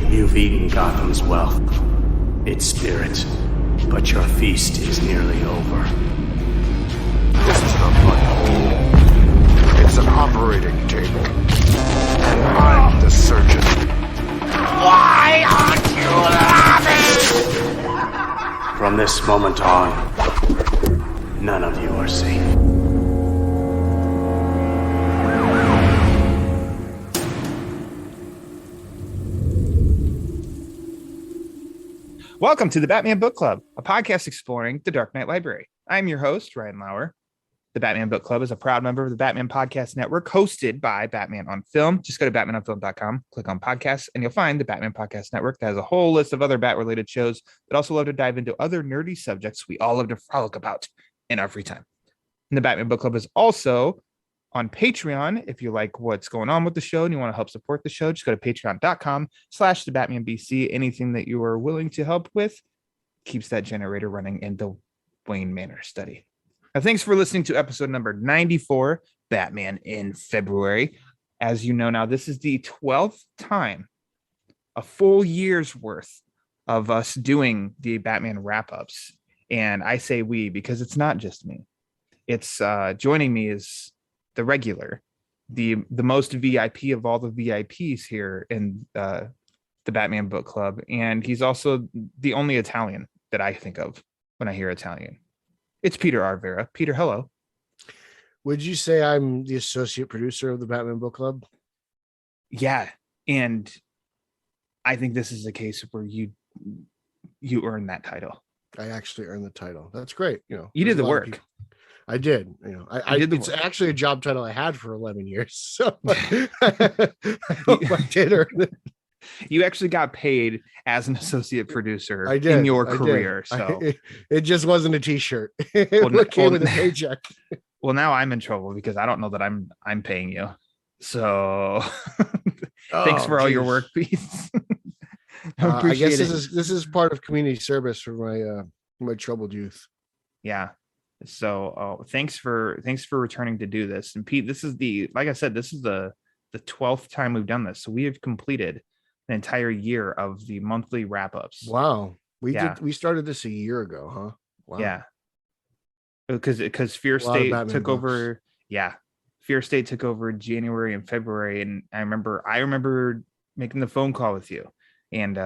You've eaten Gotham's wealth, its spirit, but your feast is nearly over. This is not my home. It's an operating table. And I'm the surgeon. Why aren't you laughing? From this moment on, none of you are safe. Welcome to the Batman Book Club, a podcast exploring the Dark Knight Library. I'm your host, Ryan Lauer. The Batman Book Club is a proud member of the Batman Podcast Network, hosted by Batman on Film. Just go to batmanonfilm.com, click on podcasts, and you'll find the Batman Podcast Network that has a whole list of other Bat-related shows that also love to dive into other nerdy subjects we all love to frolic about in our free time. And the Batman Book Club is also on Patreon. If you like what's going on with the show and you want to help support the show, just go to patreon.com/thebatmanbc. Anything that you are willing to help with keeps that generator running in the Wayne Manor study. Now, thanks for listening to episode number 94, Batman in February. As you know now, this is the 12th time, a full year's worth of us doing the Batman wrap-ups. And I say we because it's not just me. It's joining me is the regular, the most VIP of all the VIPs here in the Batman Book Club. And he's also the only Italian that I think of when I hear Italian. It's Peter R. Verra. Peter, hello. Would you say I'm the associate producer of the Batman Book Club? Yeah. And I think this is a case where you earn that title. I actually earned the title. That's great. You did the work. I did. I did. It's actually a job title I had for 11 years. So I hope I did earn it. You actually got paid as an associate producer in your career. So it just wasn't a t-shirt. It came with a paycheck. Well, now I'm in trouble because I don't know that I'm paying you. So thanks for all your work, Pete. I guess this is part of community service for my troubled youth. Yeah. So thanks for returning to do this. And Pete, this is like I said, this is the 12th time we've done this. So we have completed an entire year of the monthly wrap-ups. Wow. We started this a year ago, huh? Wow. Yeah. Because Fear State took over. Yeah. Fear State took over January and February. And I remember making the phone call with you and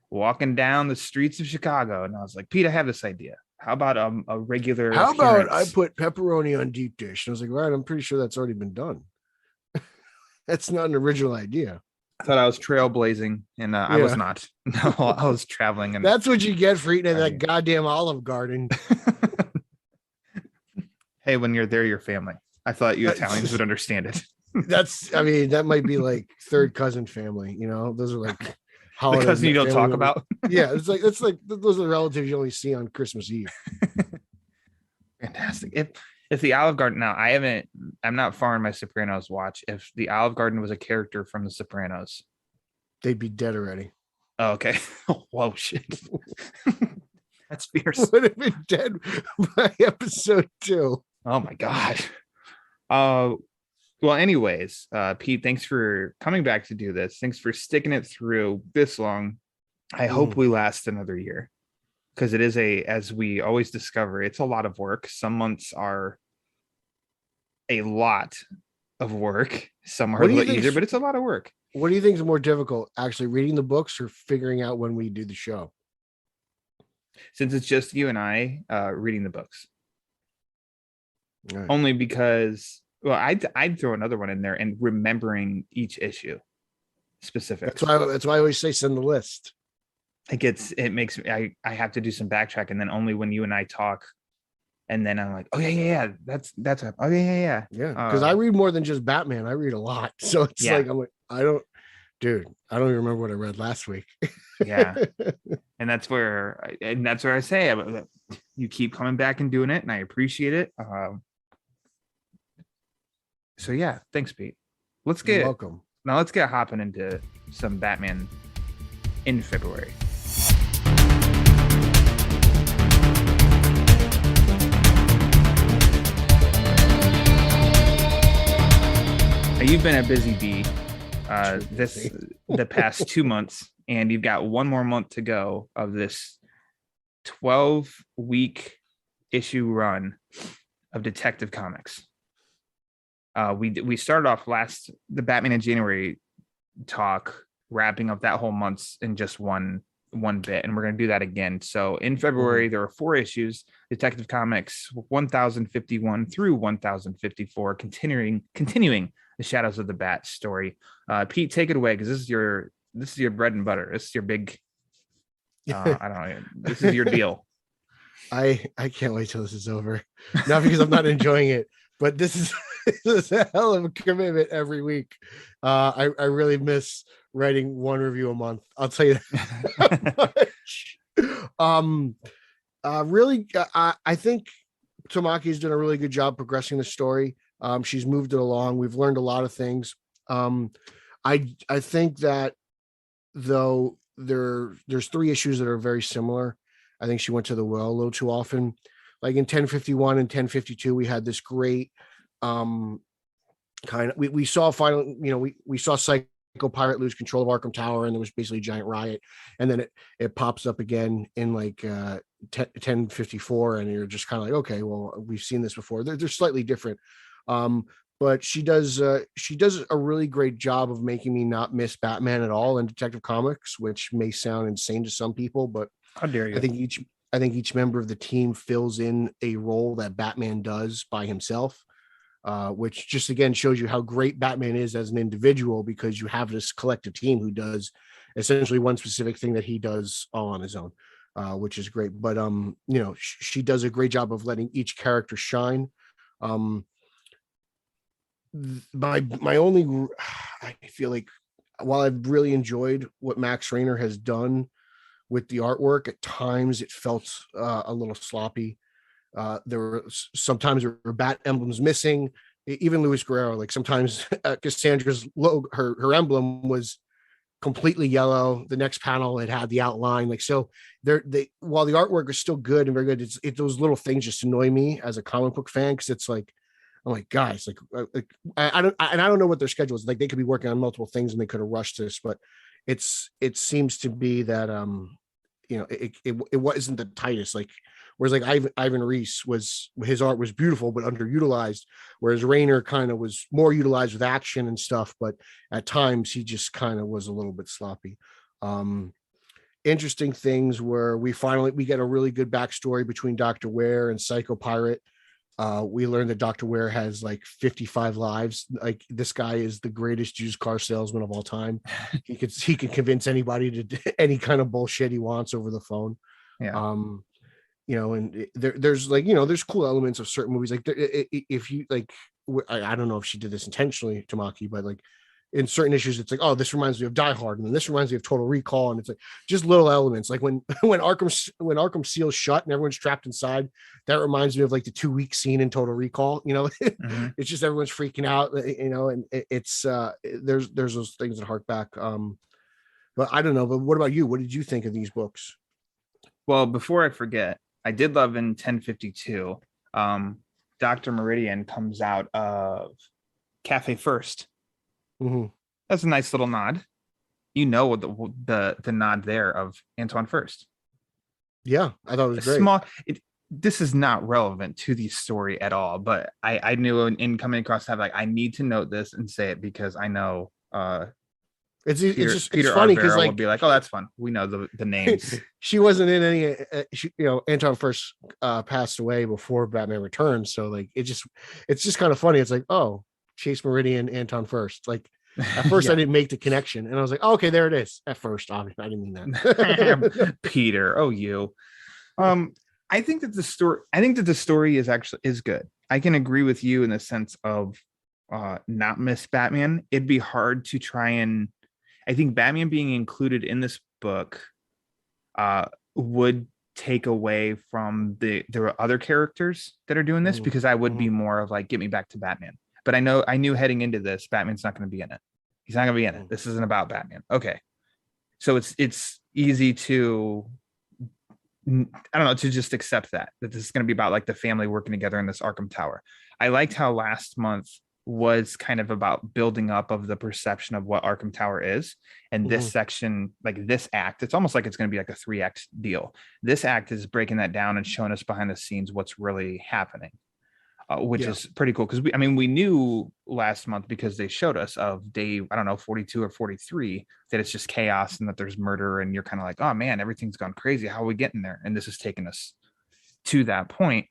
walking down the streets of Chicago. And I was like, Pete, I have this idea. How about a regular How appearance? about I put pepperoni on deep dish? And I was like, right, I'm pretty sure that's already been done. That's not an original idea. I thought I was trailblazing, and I was not. No, I was traveling. And that's what you get for eating at that goddamn Olive Garden. Hey, when you're there, you're family. I thought you Italians would understand it. That might be like third cousin family. Those are like the cousin you don't talk about. Yeah, it's like those are the relatives you only see on Christmas Eve. Fantastic. If the Olive Garden, now I'm not far in my Sopranos watch. If the Olive Garden was a character from the Sopranos, they'd be dead already. Oh, okay. Whoa, shit. That's fierce. Would have been dead by episode 2. Oh my God. Well, anyways, Pete, thanks for coming back to do this. Thanks for sticking it through this long. I hope we last another year. Because it is as we always discover, it's a lot of work. Some months are a lot of work. Some are a little easier, but it's a lot of work. What do you think is more difficult, actually reading the books or figuring out when we do the show? Since it's just you and I reading the books. Right. Only because, well, I'd throw another one in there and remembering each issue specific. That's why I always say send the list. It makes me, I have to do some backtrack, and then only when you and I talk, and then I'm like, oh yeah, that's oh yeah. Because I read more than just Batman. I read a lot, so it's like I'm like I don't even remember what I read last week. Yeah, and that's where I say you keep coming back and doing it, and I appreciate it. So yeah, thanks, Pete. You're welcome. Now let's get hopping into some Batman in February. Now, you've been a busy bee the past 2 months, and you've got one more month to go of this 12-week issue run of Detective Comics. We started off the Batman in January talk, wrapping up that whole month in just one bit, and we're going to do that again. So in February, there are 4 issues, Detective Comics 1051 through 1054, continuing the Shadows of the Bat story. Pete, take it away, because this is your bread and butter. This is your big I don't know, this is your deal. I can't wait till this is over. Not because I'm not enjoying it, but this is a hell of a commitment every week. I really miss writing one review a month. I'll tell you that much. Really, I think Tamaki's done a really good job progressing the story. She's moved it along. We've learned a lot of things. I think that though there's 3 issues that are very similar. I think she went to the well a little too often. Like in 1051 and 1052, we had this great kind of we saw finally, we saw Psycho Pirate lose control of Arkham Tower, and there was basically a giant riot, and then it pops up again in like 1054, and you're just kind of like, okay, well, we've seen this before. They're slightly different, but she does a really great job of making me not miss Batman at all in Detective Comics, which may sound insane to some people, but how dare you? I think each member of the team fills in a role that Batman does by himself, which just again shows you how great Batman is as an individual, because you have this collective team who does essentially one specific thing that he does all on his own, which is great. But she does a great job of letting each character shine. My only, I feel like, while I've really enjoyed what Max Rainer has done with the artwork, at times it felt a little sloppy. There were sometimes there were bat emblems missing. Even Luis Guerrero, like sometimes Cassandra's logo, her emblem was completely yellow. The next panel it had the outline, like, so while the artwork is still good and very good, it's those little things just annoy me as a comic book fan, because it's like, I'm like, guys, like I don't know what their schedule is. Like, they could be working on multiple things and they could have rushed this, but it seems to be that it wasn't the tightest. Like, whereas like Ivan Reis his art was beautiful but underutilized, whereas Rayner kind of was more utilized with action and stuff, but at times he just kind of was a little bit sloppy. Interesting things where we get a really good backstory between Dr. Ware and Psycho Pirate. We learned that Dr. Ware has like 55 lives. Like, this guy is the greatest used car salesman of all time. He can convince anybody to do any kind of bullshit he wants over the phone. Yeah. And there's cool elements of certain movies. Like, if you like, I don't know if she did this intentionally, Tamaki, but like in certain issues, it's like, oh, this reminds me of Die Hard, and then this reminds me of Total Recall, and it's like just little elements. Like when Arkham seals shut and everyone's trapped inside, that reminds me of like the 2-week scene in Total Recall. Mm-hmm. It's just everyone's freaking out, and it's there's those things that hark back. But I don't know. But what about you? What did you think of these books? Well, before I forget, I did love in 1052. Dr. Meridian comes out of Cafe First. Mm-hmm. That's a nice little nod. The nod there of Antoine First. Yeah, I thought it was great. Small. This is not relevant to the story at all, but I knew in coming across that, like, I need to note this and say it, because I know Peter funny because will be like, oh, that's fun. We know the names. She wasn't in any. Anton First passed away before Batman Returns, so like it's just kind of funny. It's like, oh, Chase Meridian, Anton First. Like, at first, Yeah. I didn't make the connection, and I was like, oh, okay, there it is. At first, obviously, I didn't mean that. Peter, oh, you. I think that the story is good. I can agree with you in the sense of not miss Batman. It'd be hard to try and. I think Batman being included in this book would take away from the other characters that are doing this, because I would be more of like, get me back to Batman. But I knew heading into this, Batman's not going to be in it. He's not going to be in it. This isn't about Batman. Okay. So it's easy to, I don't know, to just accept that this is going to be about like the family working together in this Arkham Tower. I liked how last month was kind of about building up of the perception of what Arkham Tower is. And this section, like this act, it's almost like it's going to be like a 3-act deal. This act is breaking that down and showing us behind the scenes what's really happening, which is pretty cool. Because we knew last month, because they showed us of day, I don't know, 42 or 43, that it's just chaos and that there's murder. And you're kind of like, oh man, everything's gone crazy. How are we getting there? And this is taking us to that point.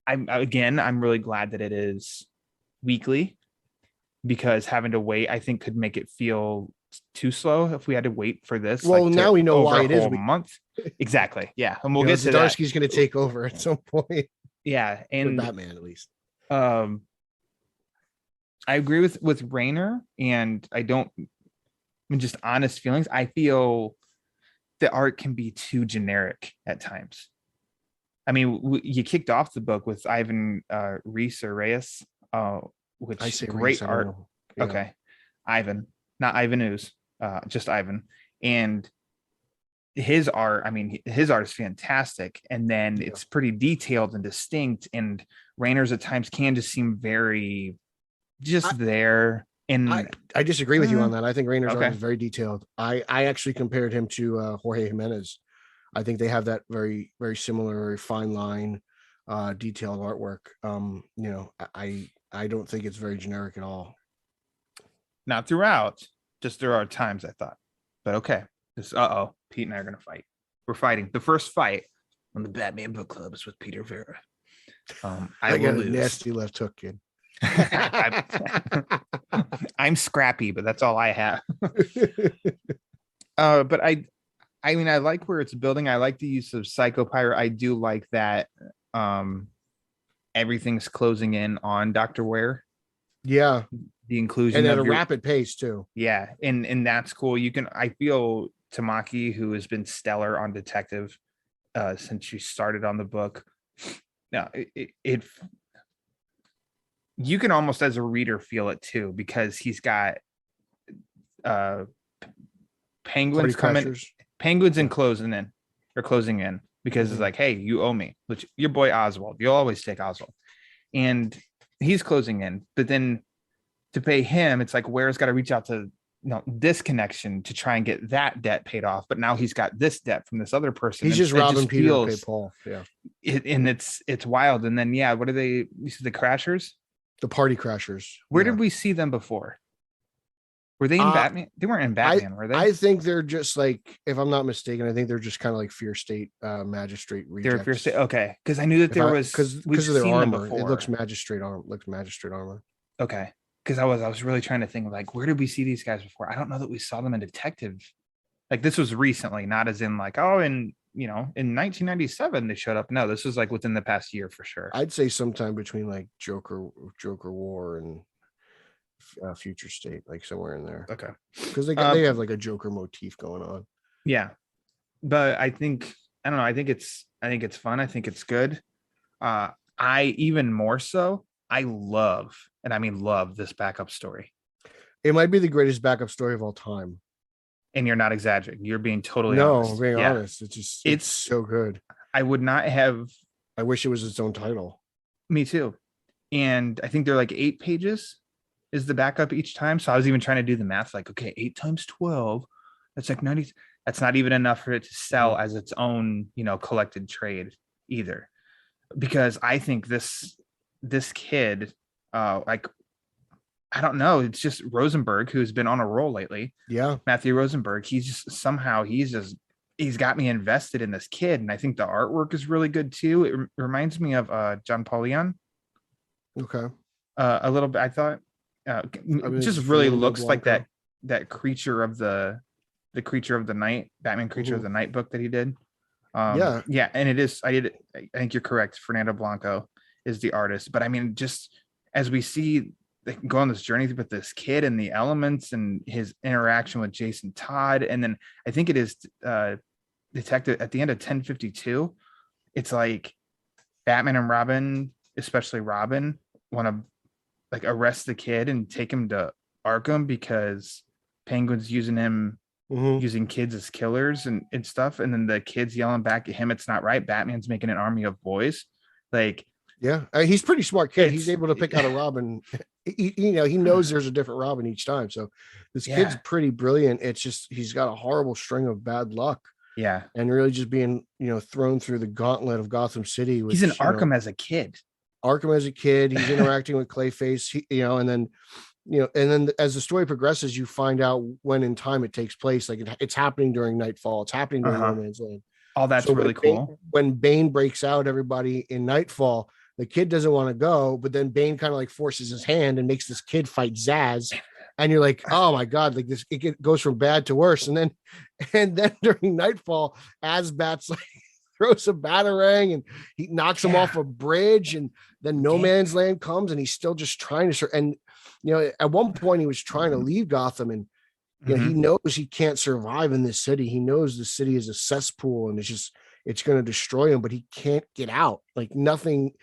I'm really glad that it is weekly, because having to wait, I think, could make it feel too slow if we had to wait for this. Well, now we know why it is. Month. Exactly. Yeah. And we'll get to Zdarsky's going to take over at some point. Yeah. And for Batman, at least. I agree with Rainer, and just honest feelings. I feel the art can be too generic at times. I mean, you kicked off the book with Ivan Reis, which I say great Reis, art. Yeah. Okay. Ivan, not Ivan Ooze, just Ivan. And his art is fantastic. And then it's pretty detailed and distinct. And Rainer's at times can just seem very there. And I disagree with you on that. I think Rainer's art is very detailed. I actually compared him to Jorge Jimenez. I think they have that very, very similar, very fine line, detailed artwork. I don't think it's very generic at all. Not throughout, just there are times, I thought. But okay. Pete and I are going to fight. We're fighting. The first fight on the Batman Book Club is with Peter Verra. I got a nasty left hook, kid. I'm scrappy, but that's all I have. But I like where it's building. I like the use of Psychopirate. I do like that everything's closing in on Dr. Ware. Yeah. The inclusion and at a rapid pace too. Yeah. And that's cool. I feel Tamaki, who has been stellar on Detective since she started on the book. Now you can almost, as a reader, feel it too, because he's got penguins coming. Penguins and closing in, because it's like, hey, you owe me, which your boy Oswald, you'll always take Oswald, and he's closing in. But then to pay him, it's like, Ware's got to reach out to this connection to try and get that debt paid off. But now he's got this debt from this other person. He's just robbing Peter to pay Paul. Yeah, and it's wild. And then what are they? You see the Crashers, the Party Crashers. Where did we see them before? Were they in Batman? They weren't in Batman, were they? I think they're just like, if I'm not mistaken, I think they're just kind of like Fear State magistrate rejects. They're Fear State. Okay, because I knew that there was because of their armor. It looks magistrate armor. Okay, because I was really trying to think, like, where did we see these guys before? I don't know that we saw them in Detective. Like, this was recently, not as in like, in 1997 they showed up. No, this was like within the past year for sure. I'd say sometime between like Joker War and Future State, like somewhere in there. Okay, because they have like a Joker motif going on. Yeah, but I think it's fun. I think it's good. I even more so, I love this backup story. It might be the greatest backup story of all time. And you're not exaggerating. You're being totally honest. No, being honest. It's so good. I would not have. I wish it was its own title. Me too. And I think they're like 8 pages is the backup each time. So I was even trying to do the math, like, okay, 8 times 12, that's like 90. That's not even enough for it to sell as its own, collected trade either. Because I think this kid, I don't know, it's just Rosenberg, who's been on a roll lately. Yeah. Matthew Rosenberg. He's got me invested in this kid. And I think the artwork is really good too. It reminds me of John Paulion. Okay. A little bit, I thought. It just really looks like that creature of the creature of the night, Batman Creature of the Night book that he did. And it is. I think you're correct. Fernando Blanco is the artist, but I mean, just as we see they can go on this journey with this kid and the elements and his interaction with Jason Todd, and then I think it is Detective at the end of 1052. It's like Batman and Robin, especially Robin, want to like arrest the kid and take him to Arkham because Penguin's using him, using kids as killers and stuff. And then the kids yelling back at him, it's not right. Batman's making an army of boys. Like, Yeah, he's a pretty smart kid. He's It's- able to pick out a Robin. He knows there's a different Robin each time. So this kid's Yeah. pretty brilliant. It's just he's got a horrible string of bad luck Yeah. and really just being thrown through the gauntlet of Gotham City. Which, He's in Arkham as a kid. Arkham as a kid. He's interacting with Clayface. And then as the story progresses, you find out when in time it takes place. Like it's happening during Nightfall. It's happening during No Man's Land. Oh, that's really cool. When Bane breaks out everybody in Nightfall, the kid doesn't want to go, but then Bane kind of like forces his hand and makes this kid fight Zaz. And you're like, oh my God, like this, it goes from bad to worse. And then during Nightfall, Asbat's like throws a batarang and he knocks him off a bridge. And then No Man's Land comes and he's still just trying to, and at one point he was trying to leave Gotham and he knows he can't survive in this city. He knows the city is a cesspool and it's going to destroy him, but he can't get out. Like nothing,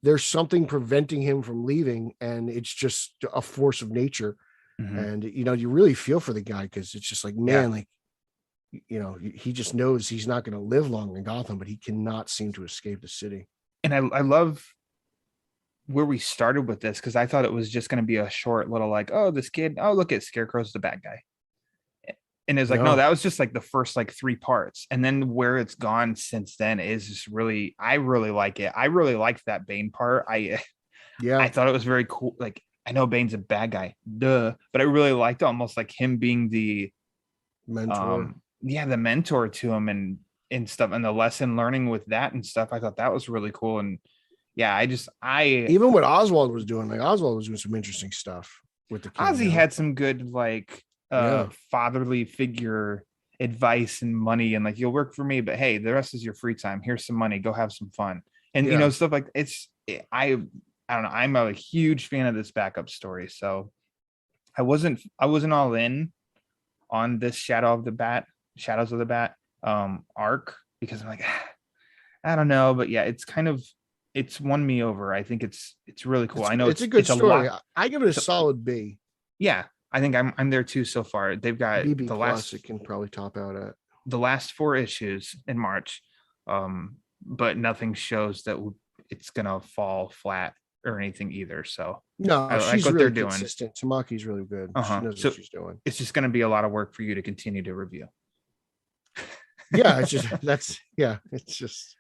there's something preventing him from leaving, and it's just a force of nature. And you really feel for the guy because it's just like, man, like he just knows he's not going to live long in Gotham, but he cannot seem to escape the city. And I love where we started with this, because I thought it was just going to be a short little like, oh, this kid, oh, look at Scarecrow's the bad guy. And it's like, no, that was just like the first like 3 parts. And then where it's gone since then is just really, I really like it. I really liked that Bane part. I thought it was very cool. Like, I know Bane's a bad guy, but I really liked almost like him being the mentor. The mentor to him and stuff, and the lesson learning with that and stuff. I thought that was really cool. And even what Oswald was doing, some interesting stuff with the kid. Ozzy had some good like fatherly figure advice and money, and like, you'll work for me, but hey, the rest is your free time. Here's some money, go have some fun. And stuff like I don't know, I'm a huge fan of this backup story. So I wasn't all in on this Shadows of the Bat arc, because I'm like, I don't know, but yeah, it's won me over. I think it's really cool. I know it's a good story. I give it a so, solid B. Yeah, I think I'm there too so far. They've got BB the last, it can probably top out at the last 4 issues in March, but nothing shows that it's gonna fall flat or anything either. So no, I she's like what really they're doing. Consistent. Tamaki's really good. She knows what she's doing. It's just going to be a lot of work for you to continue to review. Yeah, it's just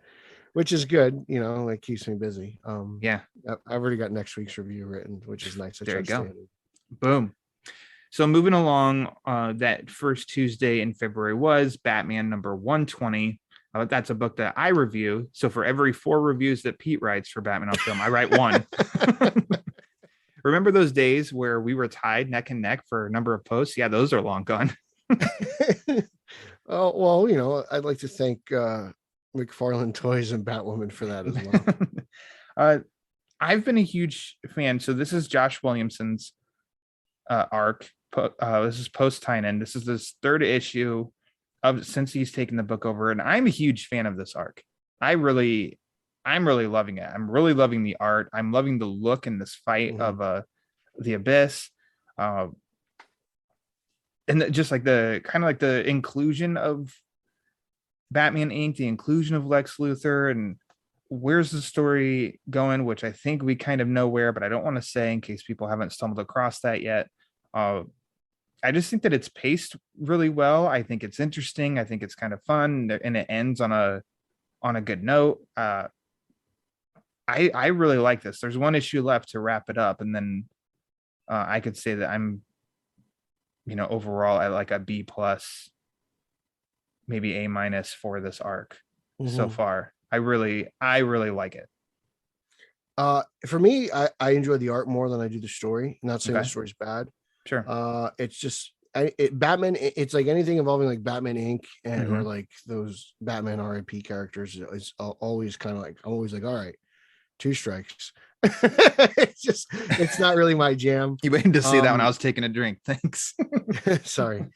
which is good. It keeps me busy. I've already got next week's review written, which is nice. There you go. Boom. So moving along, that first Tuesday in February was Batman number 120. That's a book that I review. So for every 4 reviews that Pete writes for Batman on Film, I write 1. Remember those days where we were tied neck and neck for a number of posts? Yeah, those are long gone. Oh, well, I'd like to thank McFarlane Toys and Batwoman for that as well. I've been a huge fan. So this is Josh Williamson's arc. This is post-Tynan. This is his 3rd issue since he's taken the book over, and I'm a huge fan of this arc. I'm really loving it. I'm really loving the art. I'm loving the look in this fight of the Abyss, and just like the kind of like the inclusion of Batman Inc., the inclusion of Lex Luthor, and where's the story going, which I think we kind of know where, but I don't want to say in case people haven't stumbled across that yet. I just think that it's paced really well. I think it's interesting. I think it's kind of fun, and it ends on a good note. I really like this. There's 1 issue left to wrap it up, and then I could say that I'm, overall I like a B+, maybe A- for this arc so far. I really like it. For me, I enjoy the art more than I do the story. I'm not saying the story's bad. Sure. It's just Batman. It's like anything involving like Batman Inc. and or like those Batman RIP characters. It's always kind of like, I'm always like, all right, 2 strikes. It's not really my jam. You waited to see that when I was taking a drink. Thanks. Sorry.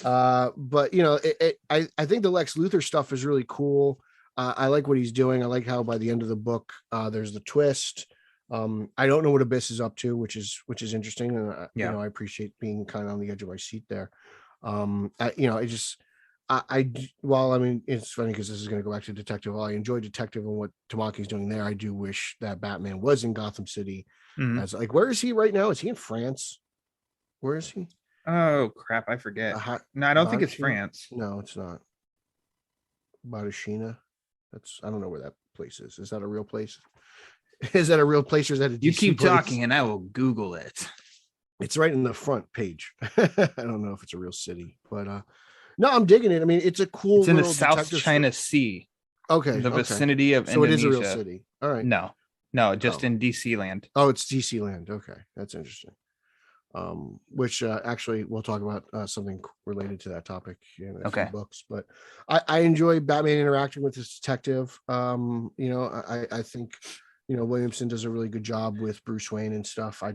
But I think the Lex Luthor stuff is really cool. I like what he's doing. I like how by the end of the book, there's the twist. I don't know what Abyss is up to, which is interesting, and I appreciate being kind of on the edge of my seat there. Well, I mean, it's funny because this is going to go back to Detective. While I enjoy Detective and what Tamaki's doing there, I do wish that Batman was in Gotham City. Mhm. As like, where is he right now? Is he in France? Where is he? Oh crap, I forget. No, I don't think it's Badashina? France. No, it's not. Badashina. I don't know where that place is. Is that a real place? Is that a real place or is that a DC You keep place? talking and I will Google it. It's right in the front page. I don't know if it's a real city, but no, I'm digging it. I mean, it's a cool. It's in the little South detective China Sea, Okay, in the okay. vicinity of So it is a real Indonesia. city. All right. No, just Oh. in DC land. Oh, it's DC land. Okay, that's interesting. Which actually we'll talk about something related to that topic in a few Okay. books. But I enjoy Batman interacting with this detective. You know, I think Williamson does a really good job with Bruce Wayne and stuff. I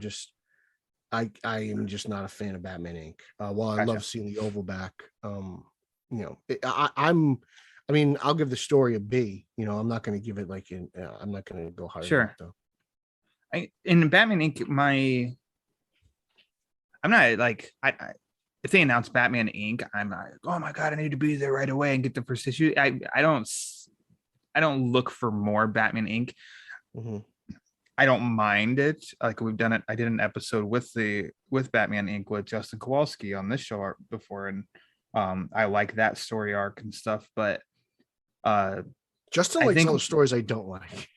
am just not a fan of Batman Inc. While I Gotcha. love seeing the Oval back, I mean, I'll give the story a B. I'm not going to give it like I'm not going to go higher. Sure. Than that, though. In Batman Inc., I'm not like if they announce Batman Inc., I'm like, oh my god, I need to be there right away and get the first issue. I don't look for more Batman Inc. Mm-hmm. I don't mind it. Like we've done it. I did an episode with Batman Inc. with Justin Kowalski on this show before, and I like that story arc and stuff. But Justin likes all the stories I don't like.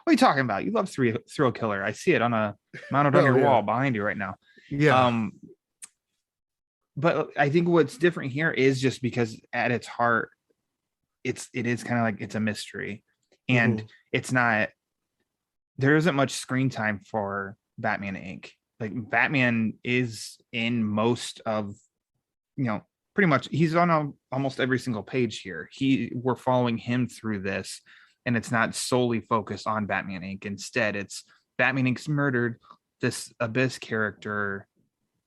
What are you talking about? You love Thrill Killer. I see it mounted on your wall behind you right now. Yeah. But I think what's different here is just because at its heart, it is kind of like it's a mystery, and it's not. There isn't much screen time for Batman Inc. Like Batman is in most of, pretty much he's on almost every single page here. We're following him through this, and it's not solely focused on Batman Inc. Instead, it's Batman Inc.'s murdered. This Abyss character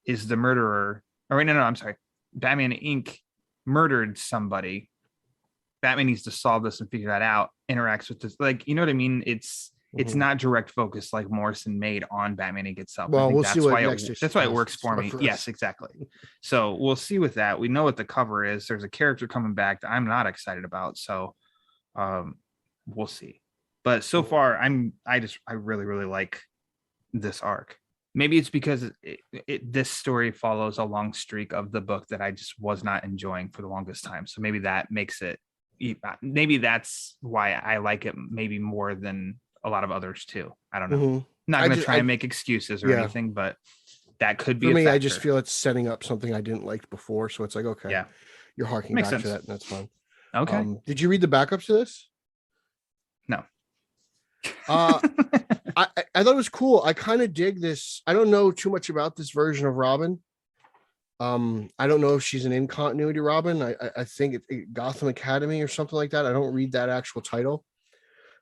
is the murderer. Or no, I'm sorry. Batman Inc. murdered somebody. Batman needs to solve this and figure that out. Interacts with this, like, you know what I mean? It's not direct focus like Morrison made on Batman Inc. itself. Well, we'll see what that's why it works for me. Yes, exactly. So we'll see with that. We know what the cover is. There's a character coming back that I'm not excited about. So we'll see. But so far, I really, really like this arc. Maybe it's because this story follows a long streak of the book that I just was not enjoying for the longest time. So maybe that makes it. Maybe that's why I like it. Maybe more than a lot of others too. I don't know. Not going to try and make excuses or anything, but that could be for me. I just feel it's setting up something I didn't like before. So it's like, okay, yeah, you're harking back to that, and that's fine. Okay. Did you read the backups to this? No. I thought it was cool. I kind of dig this. I don't know too much about this version of Robin. I don't know if she's an in continuity Robin. I think it's Gotham Academy or something like that. I don't read that actual title,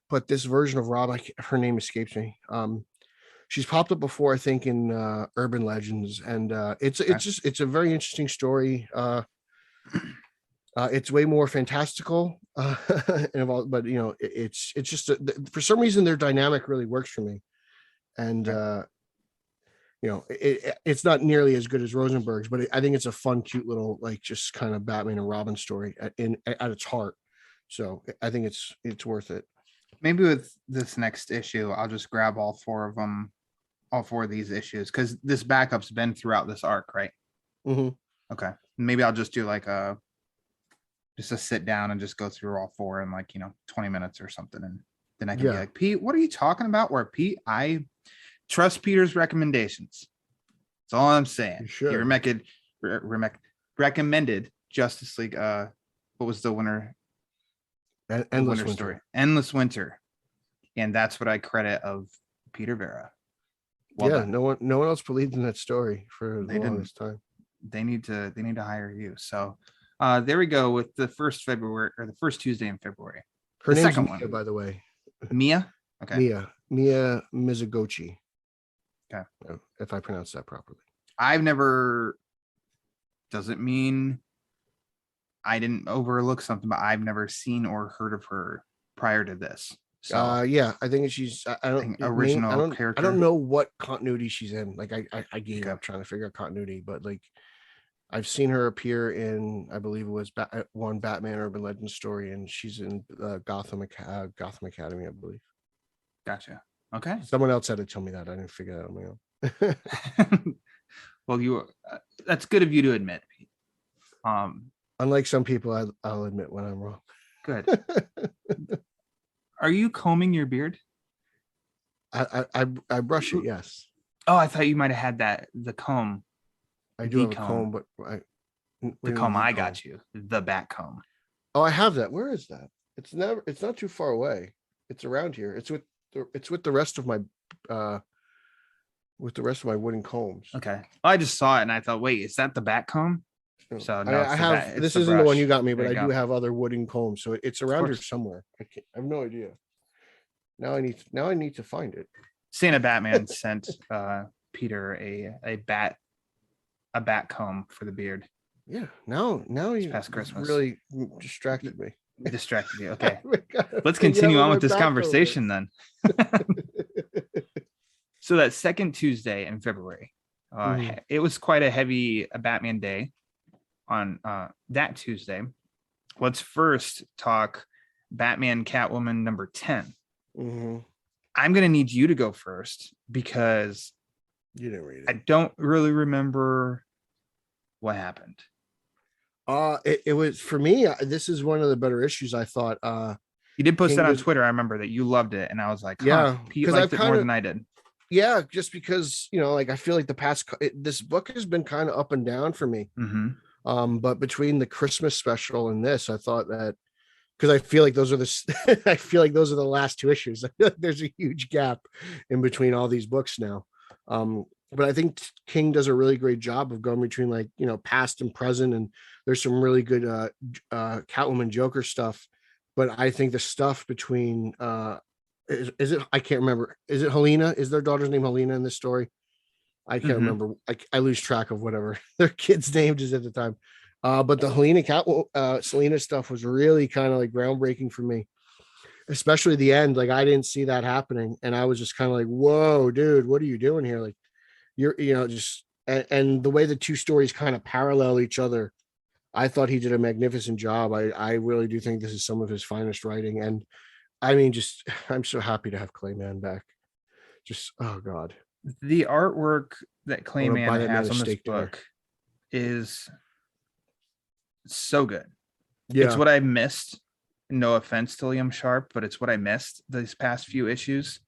but this version of Robin, her name escapes me. She's popped up before, I think, in Urban Legends, and it's a very interesting story. It's way more fantastical, but it's just for some reason their dynamic really works for me, and it's not nearly as good as Rosenberg's, but I think it's a fun, cute little like just kind of Batman and Robin story at its heart. So I think it's worth it. Maybe with this next issue, I'll just grab all four of these issues because this backup's been throughout this arc, right? Mm-hmm. Okay, maybe I'll just do like just a sit down and just go through all four in 20 minutes or something, and then I can be like, Pete, what are you talking about? Or Pete, I trust Peter's recommendations. That's all I'm saying. He recommended Justice League. What was the winner? Endless Winter. Story. Endless Winter. And that's what I credit of Peter Verra. Well done. No one else believed in that story for the longest time. They need to hire you. So there we go with the first February, or the first Tuesday in February. Her name's Mia, by the way. Mia? Okay. Mia Mizoguchi. Okay. If I pronounce that properly. Doesn't mean I didn't overlook something, but I've never seen or heard of her prior to this. So I think she's original character. I don't know what continuity she's in. Like I gave up trying to figure out continuity, but like I've seen her appear in, I believe it was one Batman Urban Legend story, and she's in Gotham Academy, I believe. Gotcha. Okay. Someone else had to tell me that. I didn't figure that out on my own. Well, that's good of you to admit. Unlike some people, I'll admit when I'm wrong. Good. Are you combing your beard? I brush it, yes. Oh, I thought you might have had the comb. I do have a comb, but the comb I got you, the bat comb. Oh, I have that. Where is that? It's not too far away. It's around here. It's with the rest of my wooden combs. Okay. I just saw it and I thought, wait, is that the bat comb? So no, I have this isn't the one you got me, but I do have other wooden combs, so it's around here somewhere. I have no idea. Now I need to find it. Santa Batman sent Peter a bat comb for the beard. Yeah. Now you past Christmas really distracted me. Distracted you. Okay. Let's continue on with this conversation then. So that second Tuesday in February, it was quite a heavy Batman day on that Tuesday. Let's first talk Batman Catwoman number 10. Mm-hmm. I'm going to need you to go first because you didn't read it. I don't really remember what happened. It was, for me, this is one of the better issues, I thought. You did post that on Twitter. I remember that you loved it, and I was like, yeah, Pete liked it more than I did. Yeah, just because, like, I feel like this book has been kind of up and down for me. Mm-hmm. But between the Christmas special and this, I thought that, because I feel like those are the last two issues. I feel like there's a huge gap in between all these books now. But I think King does a really great job of going between, like, past and present, and there's some really good Catwoman Joker stuff. But I think the stuff between is it, I can't remember, is it Helena? Is their daughter's name Helena in this story? I can't remember. I lose track of whatever their kids' names is at the time. But the Helena Selena stuff was really kind of like groundbreaking for me, especially the end. Like, I didn't see that happening, and I was just kind of like, whoa, dude, what are you doing here? Like, you're just, and the way the two stories kind of parallel each other, I thought he did a magnificent job. I really do think this is some of his finest writing. And I mean, just, I'm so happy to have Clayman back. Just, oh God. The artwork that Clayman has on this book is so good. Yeah. It's what I missed. No offense to Liam Sharp, but it's what I missed these past few issues,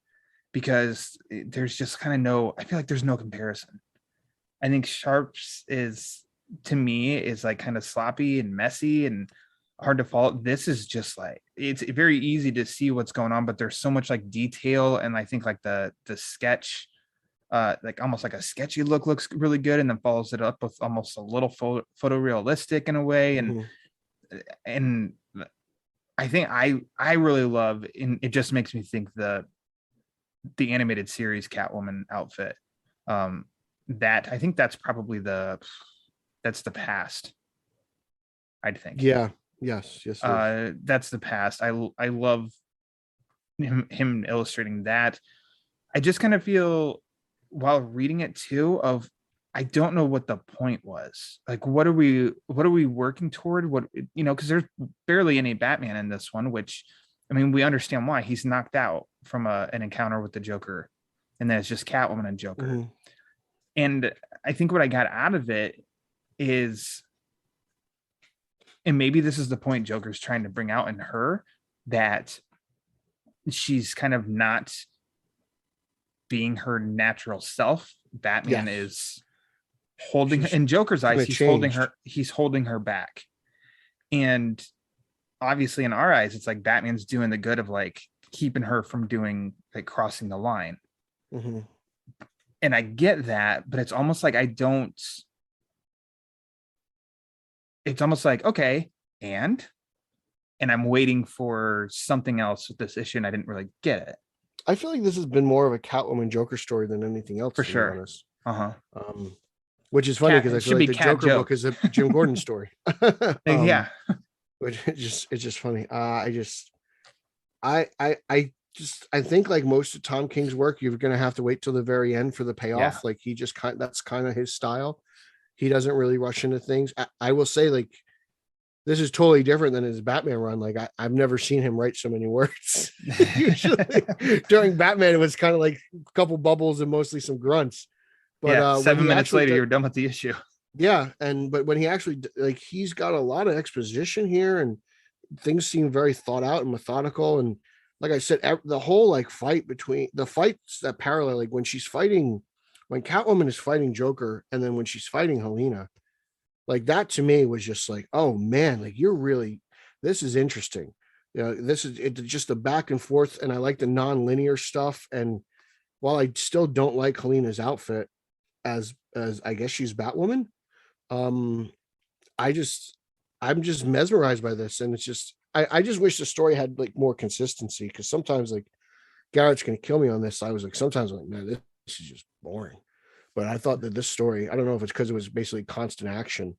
because there's just kind of I feel like there's no comparison. I think Sharp's to me is like kind of sloppy and messy and hard to follow. This is just like, it's very easy to see what's going on, but there's so much like detail, and I think like the sketch, like almost like a sketchy look, looks really good, and then follows it up with almost a little photorealistic in a way. And and I think I really love, and it just makes me think the animated series Catwoman outfit, that I think that's probably that's the past, I'd think. Yes. That's the past. I love him illustrating that. I just kind of feel while reading it too, I don't know what the point was. Like, what are we working toward? What, because there's barely any Batman in this one, which, I mean, we understand why. He's knocked out from an encounter with the Joker, and then it's just Catwoman and Joker. And I think what I got out of it is, and maybe this is the point Joker's trying to bring out in her, that she's kind of not being her natural self. Batman is holding her, in Joker's eyes, he's holding her back. And obviously in our eyes, it's like Batman's doing the good of like keeping her from doing, like, crossing the line. And I get that, but it's almost like it's almost like, okay, and I'm waiting for something else with this issue, and I didn't really get it. I feel like this has been more of a Catwoman Joker story than anything else, for sure. Which is funny, because I feel like the Joker book is a Jim Gordon story. Yeah, which it's just funny. I think, like most of Tom King's work, you're gonna have to wait till the very end for the payoff. Like, he just that's kind of his style. He doesn't really rush into things. I will say, like, this is totally different than his Batman run. Like, I've never seen him write so many words. Usually during Batman, it was kind of like a couple bubbles and mostly some grunts. But yeah, when 7 he minutes actually later, you're done with the issue. yeah, but when he actually, like, he's got a lot of exposition here, and things seem very thought out and methodical. And like I said, the whole like fight between the fights that parallel, like when Catwoman is fighting Joker, and then when she's fighting Helena, like that to me was just like, oh man, like this is interesting. This is just the back and forth, and I like the non-linear stuff. And while I still don't like Helena's outfit as I guess she's Batwoman, I'm just mesmerized by this. And it's just, I just wish the story had like more consistency, because sometimes, like, Garrett's gonna kill me on this. I was like, sometimes I'm like, man, this is just boring. But I thought that this story, I don't know if it's because it was basically constant action,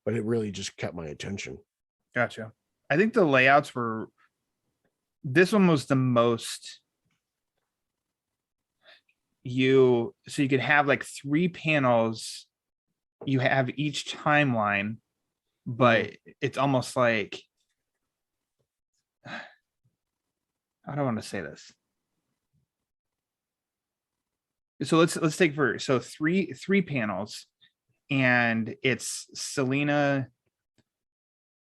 but it really just kept my attention. Gotcha. I think the layouts were, this one was the most, so you could have like 3 panels, you have each timeline, but it's almost like, how do I want to say this? So let's take first. So three panels, and it's Selena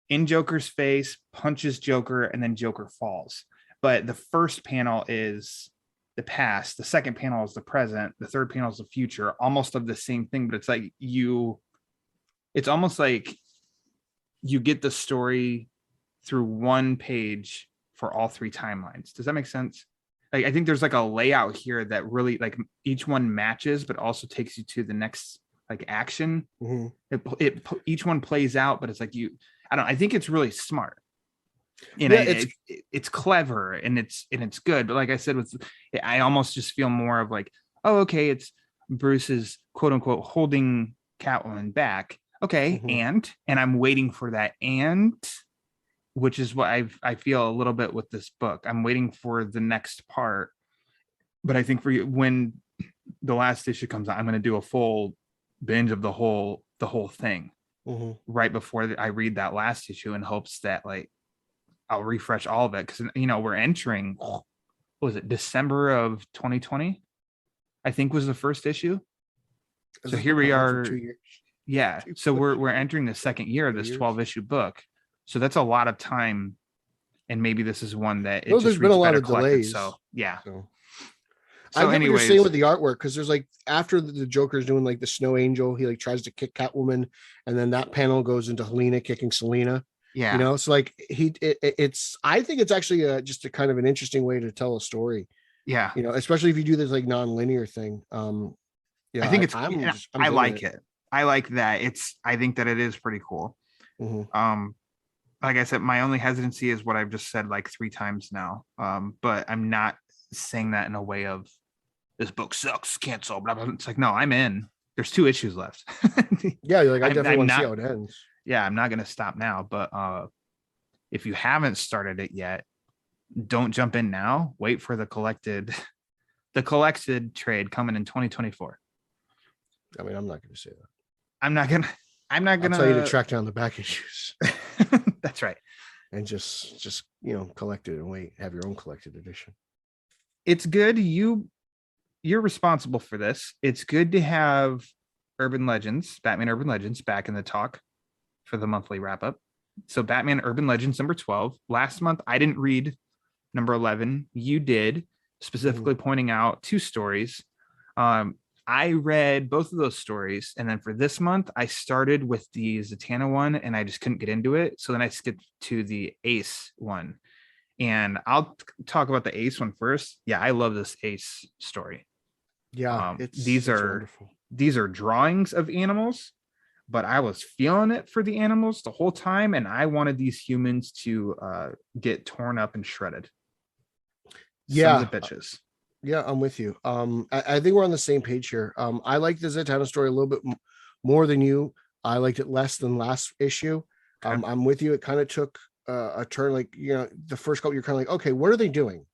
in Joker's face, punches Joker, and then Joker falls. But the first panel is the past, the second panel is the present, the third panel is the future, almost of the same thing. But it's like it's almost like you get the story through one page for all 3 timelines. Does that make sense? Like, I think there's like a layout here that really, like, each one matches, but also takes you to the next like action. Each one plays out, but it's like I think it's really smart. And it's clever, and it's good. But like I said, I almost just feel more of like, oh, okay, it's Bruce's quote unquote holding Catwoman back. Okay, and I'm waiting for that, and which is what I feel a little bit with this book. I'm waiting for the next part. But I think for you, when the last issue comes out, I'm going to do a full binge of the whole thing right before I read that last issue, in hopes that, like, I'll refresh all of it, because we're entering, what was it, December of 2020, I think was the first issue. So here we are. 2 years. Yeah. So we're entering the second year of this 12 issue book. So that's a lot of time. And maybe this is one that there's been a lot of delays. So yeah. So I get what you're saying with the artwork, because there's like, after the Joker's doing like the Snow Angel, he like tries to kick Catwoman, and then that panel goes into Helena kicking Selena. Yeah. So like it's I think it's actually just a kind of an interesting way to tell a story. Yeah. Especially if you do this like non-linear thing. Yeah, I think it's, I like it. I like that. I think that it is pretty cool. Like I said, my only hesitancy is what I've just said like 3 times now. But I'm not saying that in a way of, this book sucks, cancel, blah, blah. It's like, no, I'm in. There's 2 issues left. Yeah, you're like, I definitely want to see how it ends. Yeah, I'm not going to stop now. But if you haven't started it yet, don't jump in now. Wait for the collected trade coming in 2024. I mean, I'm not going to say that. I'm not gonna I'll tell you to track down the back issues. That's right. And just collect it and wait. Have your own collected edition. It's good. You're responsible for this. It's good to have Batman Urban Legends back in the talk for the monthly wrap up. So Batman Urban Legends number 12. Last month I didn't read number 11. You did, specifically pointing out 2 stories. I read both of those stories, and then for this month I started with the Zatanna one, and I just couldn't get into it. So then I skipped to the Ace one, and I'll talk about the Ace one first. Yeah, I love this Ace story. Yeah, these are wonderful. These are drawings of animals, but I was feeling it for the animals the whole time, and I wanted these humans to get torn up and shredded. Yeah, Sons of bitches. Yeah, I'm with you. I think we're on the same page here. I like the Zatanna story a little bit more than you. I liked it less than last issue. Okay. I'm with you. It kind of took a turn. Like, the first couple, you're kind of like, okay, what are they doing?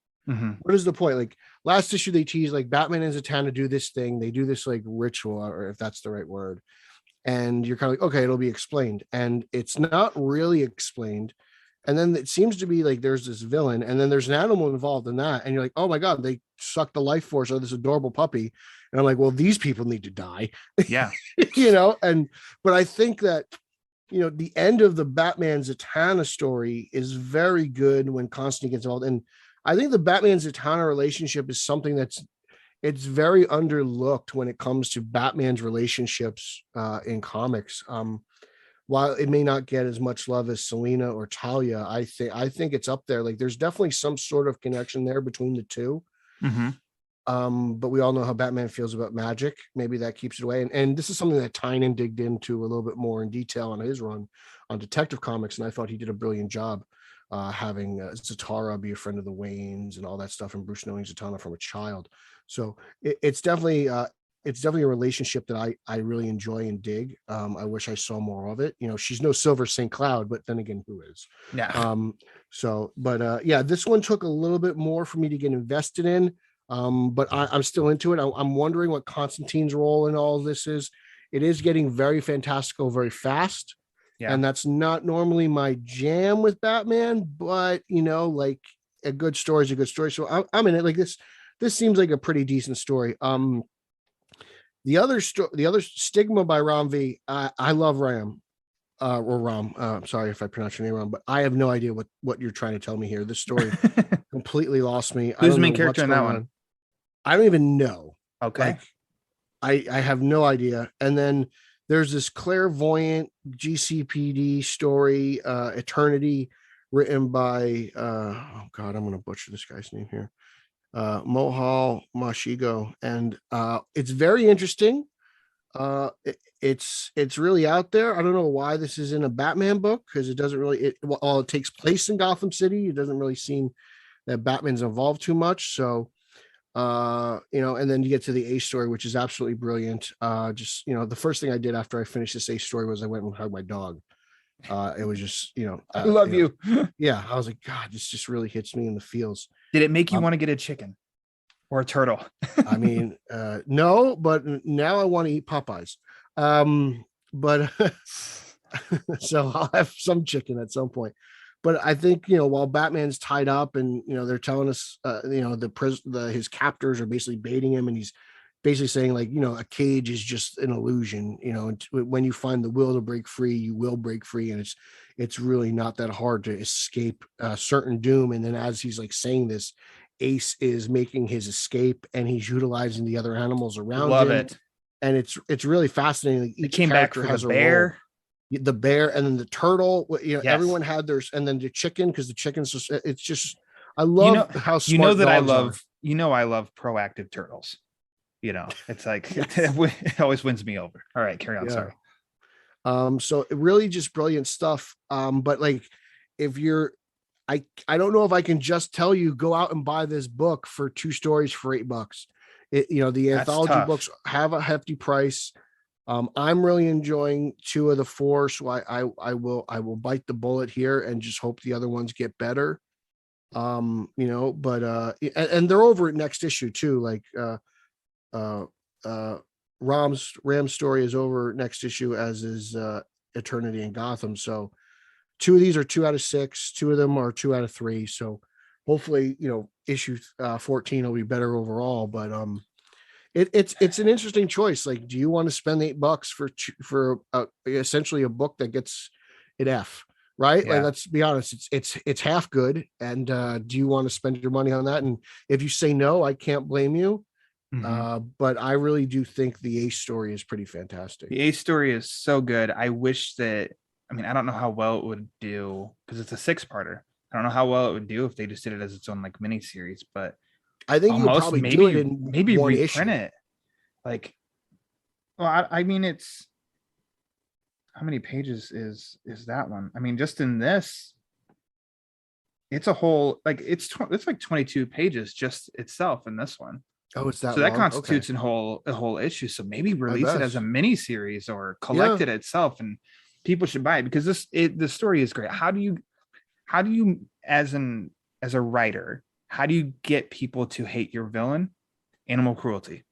What is the point? Like, last issue, they tease like Batman and Zatanna do this thing. They do this like ritual, or if that's the right word. and you're kind of like, okay, it'll be explained, and it's not really explained. And then it seems to be like there's this villain, and then there's an animal involved in that, and you're like, oh my god, they sucked the life force out of this adorable puppy, and I'm like, well, these people need to die. Yeah. But I think that the end of the Batman Zatanna story is very good when Constantine gets involved, and I think the Batman Zatanna relationship is something it's very underlooked when it comes to Batman's relationships in comics. While it may not get as much love as Selena or Talia, I think it's up there. Like, there's definitely some sort of connection there between the two. Mm-hmm. But we all know how Batman feels about magic. Maybe that keeps it away. And this is something that Tynan digged into a little bit more in detail on his run on Detective Comics, and I thought he did a brilliant job having Zatara be a friend of the Waynes and all that stuff, and Bruce knowing Zatanna from a child. So it's definitely a relationship that I really enjoy and dig. I wish I saw more of it. She's no Silver St. Cloud, but then again, who is? Yeah. This one took a little bit more for me to get invested in. But I'm still into it. I'm wondering what Constantine's role in all of this is. It is getting very fantastical very fast. Yeah. And that's not normally my jam with Batman, but like, a good story is a good story. So I'm in it. Like, this seems like a pretty decent story. The other Stigma by Ram V. I love Ram. Or Ram. Sorry if I pronounce your name wrong, but I have no idea what you're trying to tell me here. This story completely lost me. Who's the main character in that one? I don't even know. Okay. Like, I have no idea. And then there's this clairvoyant GCPD story, Eternity, written by oh god, I'm gonna butcher this guy's name here. Mohal Mashigo. And it's very interesting. It's really out there. I don't know why this is in a Batman book, because it doesn't really it takes place in Gotham City. It doesn't really seem that Batman's involved too much. So and then you get to the Ace story, which is absolutely brilliant. The first thing I did after I finished this Ace story was I went and hugged my dog. It was just, I love you. Yeah. I was like, God, this just really hits me in the feels. Did it make you want to get a chicken or a turtle? I mean, no, but now I want to eat Popeyes. But so I'll have some chicken at some point. But I think, while Batman's tied up and, they're telling us, his captors are basically baiting him, and he's basically saying, like, a cage is just an illusion, and when you find the will to break free, you will break free. And it's really not that hard to escape a certain doom. And then as he's like saying this, Ace is making his escape, and he's utilizing the other animals around Love him. it. And it's really fascinating. Like, It came back for the bear. The bear, and then the turtle, Yes. Everyone had theirs, and then the chicken, because the chicken's just, it's just, I love how smart I dogs love are. I love proactive turtles. It's like it always wins me over. All right, carry on. Yeah. Sorry. So it really just brilliant stuff. But like, if you're, I don't know if I can just tell you go out and buy this book for 2 stories for $8. The anthology books have a hefty price. I'm really enjoying 2 of the 4, so I will bite the bullet here and just hope the other ones get better. And they're over at next issue too. Like Ram's story is over next issue, as is Eternity in Gotham. So 2 of these are 2 out of 6. 2 of them are 2 out of 3. So hopefully, issue 14 will be better overall. But it's an interesting choice. Like, do you want to spend $8 for essentially a book that gets an F, right? Yeah. Like, let's be honest, it's half good. And do you want to spend your money on that? And if you say no, I can't blame you. Mm-hmm. But I really do think the Ace story is pretty fantastic. The Ace story is so good. I wish that, I don't know how well it would do, because it's a 6-parter. I don't know how well it would do if they just did it as its own like mini series, but I think you probably do it in maybe one reprint issue. it. Like, well, it's how many pages is that one? Just in this, it's a whole, like, it's like 22 pages just itself in this one. Oh, it's that. So that long? constitutes Okay. a whole issue. So maybe release it as a mini series or collect it itself, and people should buy it, because the story is great. How do you as a writer, how do you get people to hate your villain? Animal cruelty.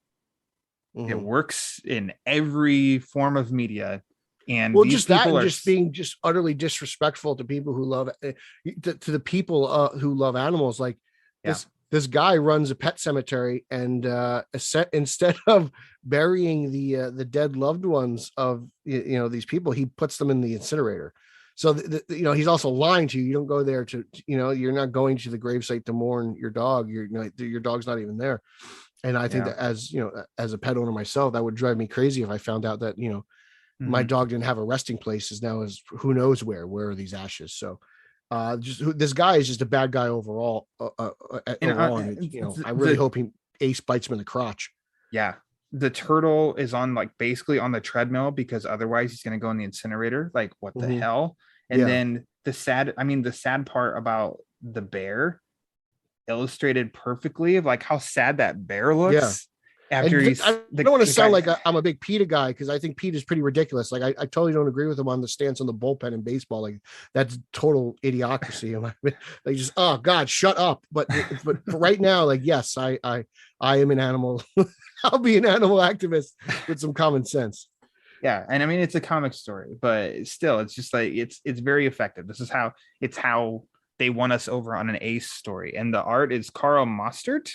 It works in every form of media. And well, these just that, people and are just being just utterly disrespectful to people who love to the people who love animals. Like this guy runs a pet cemetery, and instead of burying the dead loved ones of these people, he puts them in the incinerator. So he's also lying to you. You don't go there to you're not going to the gravesite to mourn your dog. Your dog's not even there. And I think that as a pet owner myself, that would drive me crazy if I found out that my dog didn't have a resting place, is now is who knows where are these ashes. So this guy is just a bad guy overall. I really hope Ace bites him in the crotch. Yeah. The turtle is on basically on the treadmill, because otherwise he's going to go in the incinerator. Like, what the hell? And then the sad part about the bear, illustrated perfectly of how sad that bear looks. After I don't want to sound like I'm a big PETA guy, because I think PETA is pretty ridiculous. I totally don't agree with him on the stance on the bullpen in baseball. Like, that's total idiocracy. They just, oh God, shut up. But for right now, yes, I am an animal. I'll be an animal activist with some common sense. Yeah, and I mean, it's a comic story, but still, it's just it's very effective. This is how they won us over on an Ace story, and the art is Carl Mostert,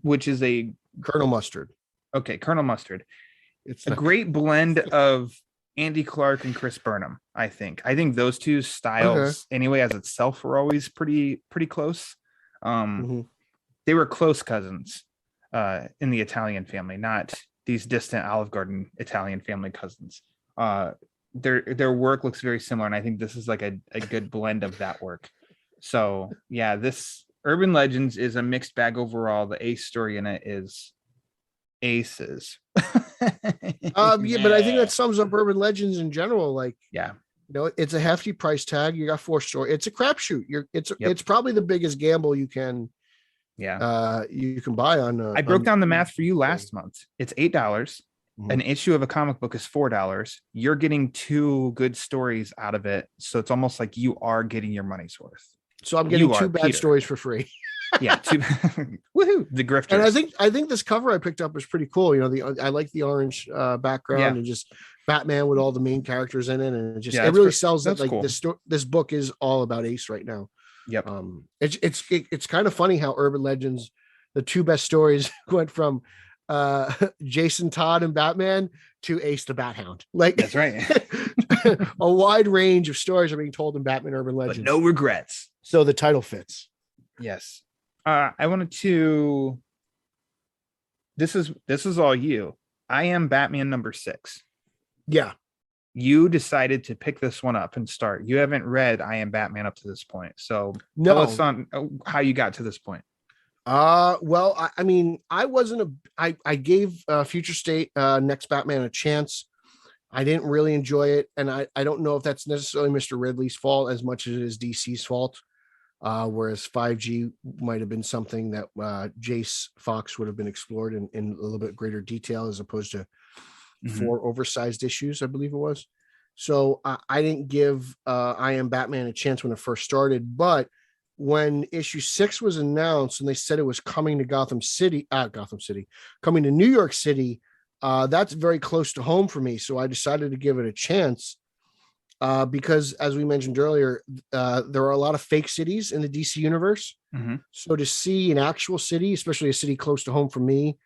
which is a Colonel Mustard. Okay, Colonel Mustard. It's a great blend of Andy Clark and Chris Burnham. I think those two styles, anyway, as itself, were always pretty close. They were close cousins in the Italian family, not these distant Olive Garden Italian family cousins. Their work looks very similar, and I think this is a good blend of that work. So yeah, this Urban Legends is a mixed bag overall. The Ace story in it is aces. But I think that sums up Urban Legends in general. It's a hefty price tag. You got 4 stories. It's a crapshoot. It's probably the biggest gamble you can you can buy on. I broke down the math for you last month. It's $8. An issue of a comic book is $4. You're getting 2 good stories out of it, so it's almost like you are getting your money's worth. So I'm getting 2 bad stories for free. Yeah, 2. Woohoo! The grifters. And I think this cover I picked up was pretty cool. I like the orange background and just Batman with all the main characters in it, and it really sells that cool. This book is all about Ace right now. Yep. It's kind of funny how Urban Legends, the 2 best stories went from Jason Todd and Batman to Ace the Bat Hound. That's right. A wide range of stories are being told in Batman Urban Legends. But no regrets. So the title fits. Yes. I wanted to. This is all you. I Am Batman number 6. Yeah. You decided to pick this one up and start. You haven't read I Am Batman up to this point. So tell us on how you got to this point. Well, I mean, I gave Future State Next Batman a chance. I didn't really enjoy it, and I don't know if that's necessarily Mr. Ridley's fault as much as it is DC's fault. Whereas 5G might have been something that Jace Fox would have been explored in a little bit greater detail, as opposed to 4 oversized issues, I believe it was. So I didn't give I Am Batman a chance when it first started, but when issue 6 was announced and they said it was coming to coming to New York City, that's very close to home for me. So I decided to give it a chance because, as we mentioned earlier, there are a lot of fake cities in the DC universe. So to see an actual city, especially a city close to home for me,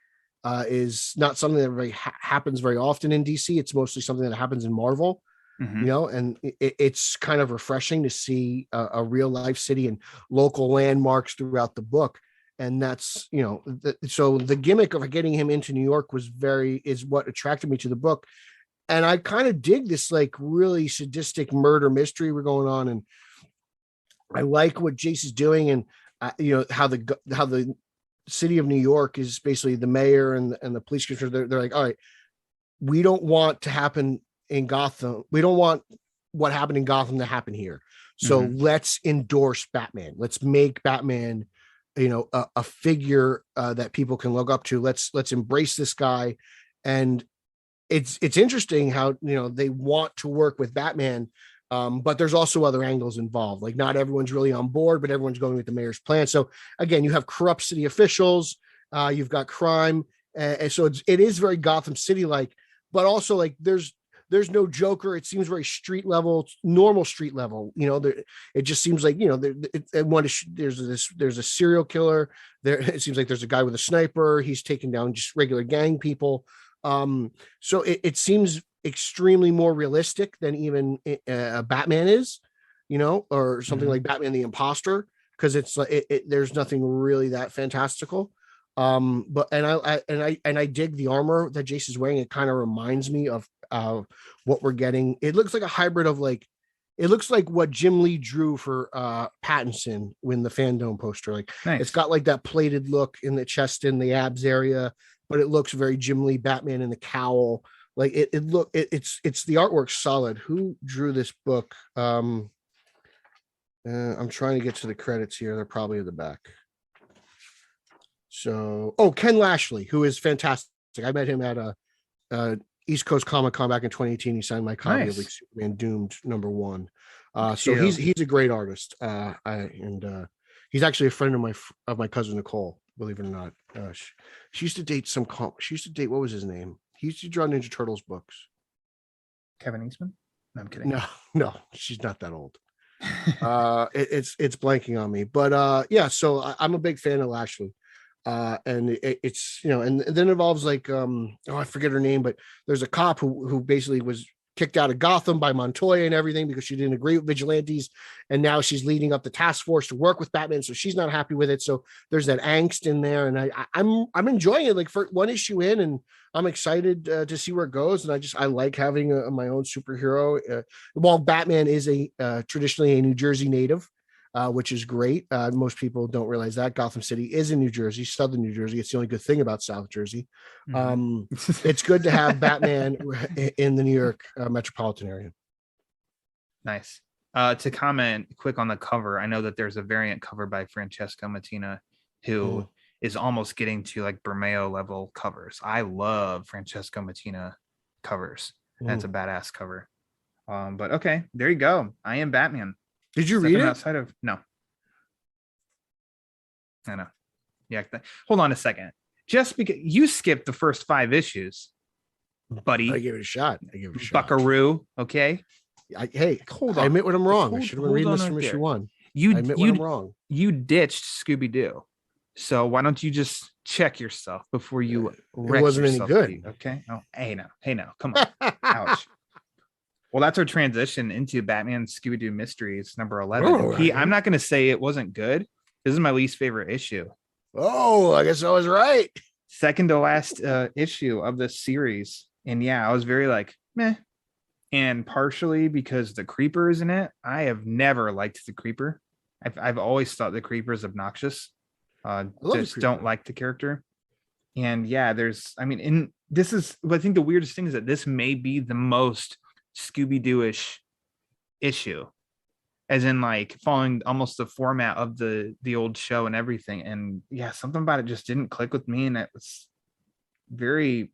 is not something that happens very often in DC. It's mostly something that happens in Marvel. And it's kind of refreshing to see a real life city and local landmarks throughout the book. And that's, so the gimmick of getting him into New York is what attracted me to the book. And I kind of dig this really sadistic murder mystery we're going on. And I like what Jace is doing, and how the city of New York is basically the mayor and the police commissioner. They're like, all right, we don't want to happen in Gotham. We don't want what happened in Gotham to happen here. So let's endorse Batman. Let's make Batman, a figure that people can look up to. Let's embrace this guy. And it's interesting how, they want to work with Batman, but there's also other angles involved. Like, not everyone's really on board, but everyone's going with the mayor's plan. So again, you have corrupt city officials, you've got crime, And so it is very Gotham City like, but also like there's no Joker. It seems very street level, normal street level. It just seems like there's a serial killer there. It seems like there's a guy with a sniper. He's taking down just regular gang people. So it seems extremely more realistic than even Batman is, or something like Batman the Imposter, because it's like there's nothing really that fantastical. But I dig the armor that Jason's wearing. It kind of reminds me of what we're getting. It looks like a hybrid of it looks like what Jim Lee drew for Pattinson when the Fandom poster. Like Nice. It's got like that plated look in the chest and the abs area, but it looks very Jim Lee Batman in the cowl. Like it's the artwork's solid. Who drew this book? I'm trying to get to the credits here. They're probably at the back. So, Ken Lashley, who is fantastic. I met him at a East Coast Comic Con back in 2018. He signed my copy of like Superman Doomed #1. So he's a great artist. He's actually a friend of my cousin Nicole. Believe it or not, she used to date what was his name? He used to draw Ninja Turtles books. Kevin Eastman? No, I'm kidding. No, she's not that old. It's blanking on me, but yeah. So I'm a big fan of Lashley. And it's and then it involves like I forget her name, but there's a cop who basically was kicked out of Gotham by Montoya and everything because she didn't agree with vigilantes, and now she's leading up the task force to work with Batman, so she's not happy with it. So there's that angst in there, and I'm enjoying it. Like for one issue in, and I'm excited to see where it goes. And I like having my own superhero. While Batman is traditionally a New Jersey native, which is great. Most people don't realize that Gotham City is in New Jersey, Southern New Jersey. It's the only good thing about South Jersey. It's good to have Batman in the New York metropolitan area. Nice. To comment quick on the cover, I know that there's a variant cover by Francesco Mattina, who is almost getting to like Bermeo level covers. I love Francesco Mattina covers. That's a badass cover. But okay, there you go. I Am Batman. Did you read it? Outside of no. I know. Yeah. Hold on a second. Just because you skipped the first 5 issues, buddy. I gave it a shot. Buckaroo. Okay. Hold on. I admit when I'm wrong. I should have been reading this from issue 1. I admit when I'm wrong. You ditched Scooby-Doo. So why don't you just check yourself before you wreck wasn't yourself, any good. Pete, okay. Oh, hey now. Come on. Ouch. Well, that's our transition into Batman Scooby-Doo Mysteries number 11. I'm not going to say it wasn't good. This is my least favorite issue. Oh, I guess I was right. Second to last issue of this series. And yeah, I was very like, meh. And partially because the Creeper is in it. I have never liked the Creeper. I've always thought the Creeper is obnoxious. Just don't like the character. And yeah, I think the weirdest thing is that this may be the most Scooby-Doo-ish issue, as in like following almost the format of the old show and everything. And yeah, something about it just didn't click with me, and it was very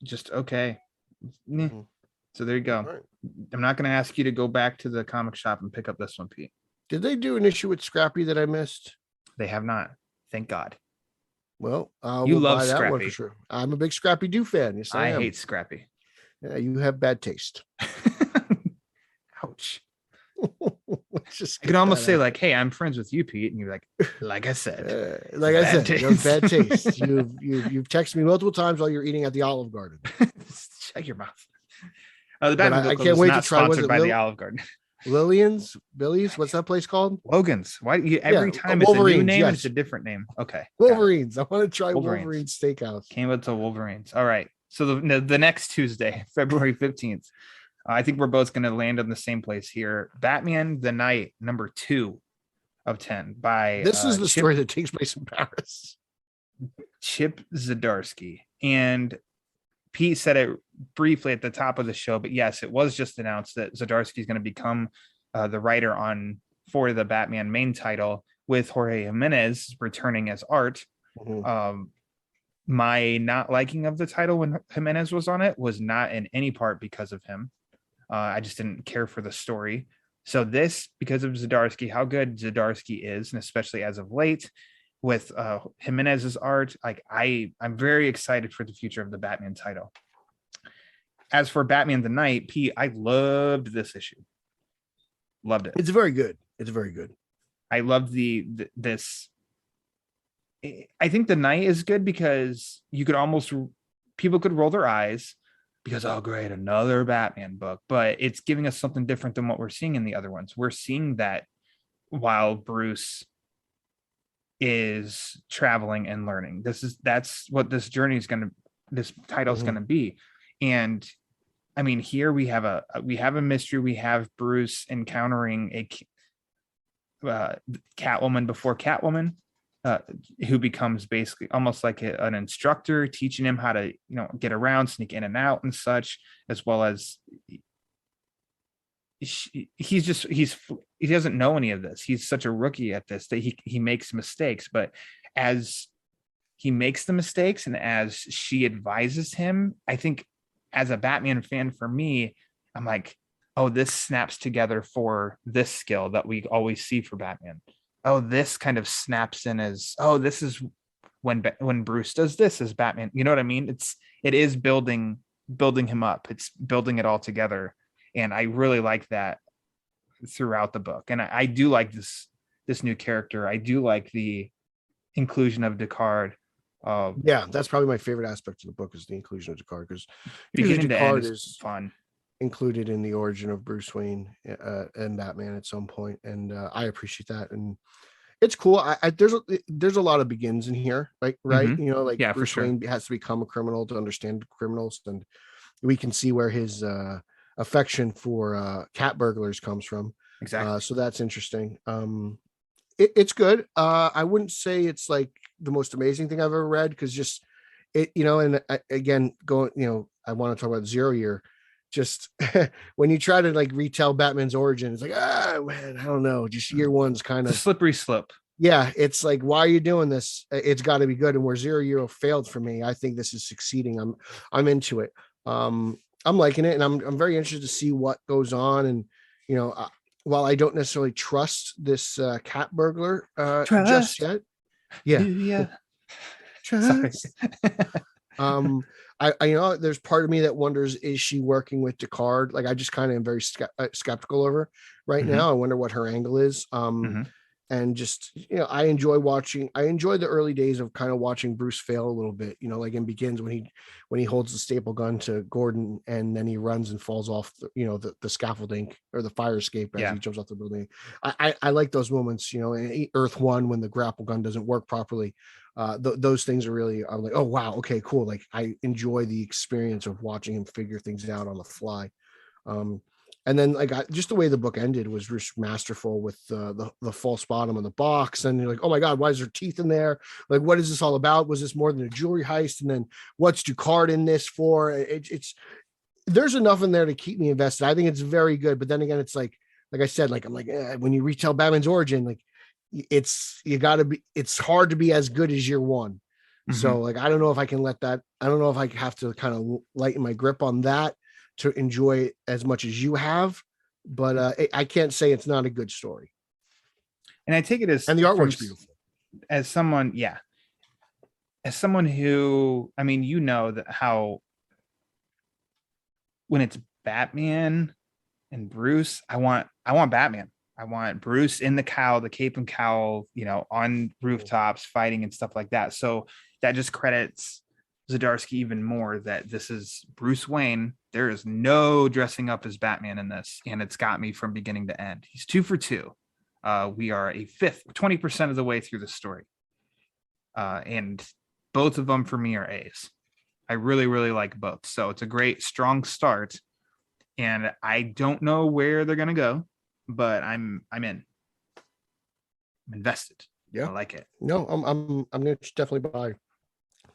just okay. So there you go. Right. I'm not going to ask you to go back to the comic shop and pick up this one, Pete. Did they do an issue with Scrappy that I missed? They have not. Thank God. Well, you love buy that Scrappy. one for sure. I'm a big Scrappy Doo fan. Yes, I am. Hate Scrappy. Yeah, you have bad taste. Ouch. I could almost say like, hey, I'm friends with you, Pete, and you're like I said, you have bad taste. You've texted me multiple times while you're eating at the Olive Garden. Shut your mouth. The Batman I can't wait to try. Sponsored by the Olive Garden. Billy's, what's that place called? Logan's. Why every time it's a new name, yes. It's a different name. Okay. Wolverines. I want to try Wolverines Steakhouse. Came out to Wolverines. All right. So the next Tuesday, February 15th, I think we're both going to land on the same place here. Batman the Night, number 2 of 10 by this is the story that takes place in Paris. Chip Zdarsky. And Pete said it briefly at the top of the show, but yes, it was just announced that Zdarsky is going to become the writer for the Batman main title, with Jorge Jimenez returning as art. My not liking of the title when Jimenez was on it was not in any part because of him. I just didn't care for the story. So this, because of Zdarsky, how good Zdarsky is, and especially as of late, with Jimenez's art. Like I'm very excited for the future of the Batman title. As for Batman the Knight, P, I loved this issue. Loved it. It's very good. It's very good. I loved this. I think the Knight is good because people could roll their eyes because, oh great, another Batman book, but it's giving us something different than what we're seeing in the other ones. We're seeing that while Bruce is traveling and learning, that's what this journey is this title is going to be. And I mean, here we have a mystery. We have Bruce encountering a Catwoman before Catwoman, who becomes basically almost like an instructor, teaching him how to, get around, sneak in and out and such, as well as he doesn't know any of this. He's such a rookie at this that he makes mistakes, but as he makes the mistakes and as she advises him, I think as a Batman fan, for me, I'm like, oh, this snaps together for this skill that we always see for Batman. Oh, this kind of snaps in as, oh, this is when Bruce does this as Batman. You know what I mean? It is building him up. It's building it all together. And I really like that throughout the book. And I do like this new character. I do like the inclusion of Descartes. Yeah, that's probably my favorite aspect of the book is the inclusion of Descartes, because beginning to end Descartes is fun. Included in the origin of Bruce Wayne and Batman at some point, and I appreciate that, and it's cool. There's a lot of begins in here, right? Mm-hmm. Yeah, Bruce for sure. Wayne has to become a criminal to understand criminals, and we can see where his affection for cat burglars comes from. Exactly. So that's interesting. It's good. I wouldn't say it's like the most amazing thing I've ever read, because just it, and again, I want to talk about Zero Year. Just when you try to like retell Batman's origin, it's like, man, I don't know. Just year one's kind of a slippery slope. Yeah, it's like, why are you doing this? It's got to be good. And where 0 Year failed for me, I think this is succeeding. I'm into it. I'm liking it, and I'm very interested to see what goes on. And while I don't necessarily trust this cat burglar just yet, yeah, trust. I there's part of me that wonders, is she working with Descartes? Like, I just kind of am very skeptical of her right now. I wonder what her angle is. And just, I enjoy the early days of kind of watching Bruce fail a little bit, like in Begins, when he holds the staple gun to Gordon and then he runs and falls off the scaffolding or the fire escape as he jumps off the building. I like those moments, in Earth One, when the grapple gun doesn't work properly. Those things are really, I'm like, oh wow, okay, cool. Like, I enjoy the experience of watching him figure things out on the fly. And then, like, just the way the book ended was just masterful, with the false bottom of the box. And you're like, oh my God, why is there teeth in there? Like, what is this all about? Was this more than a jewelry heist? And then what's Ducard in this for? There's enough in there to keep me invested. I think it's very good. But then again, it's like I said, like, I'm like, when you retell Batman's origin, like, it's hard to be as good as year one. So, like, I don't know if I can let that, I don't know if I have to kind of lighten my grip on that to enjoy it as much as you have, but I can't say it's not a good story. And I take it as, and the artwork's beautiful. As someone who, I mean, that how when it's Batman and Bruce, I want Batman. I want Bruce in the cape and cowl, on rooftops fighting and stuff like that. So that just credits Zdarsky even more that this is Bruce Wayne. There is no dressing up as Batman in this, and it's got me from beginning to end. He's 2 for 2. We are a fifth, 20% of the way through the story, and both of them for me are A's. I really, really like both, so it's a great, strong start, and I don't know where they're gonna go, but I'm in. I'm invested. Yeah, I like it. No, I'm gonna definitely buy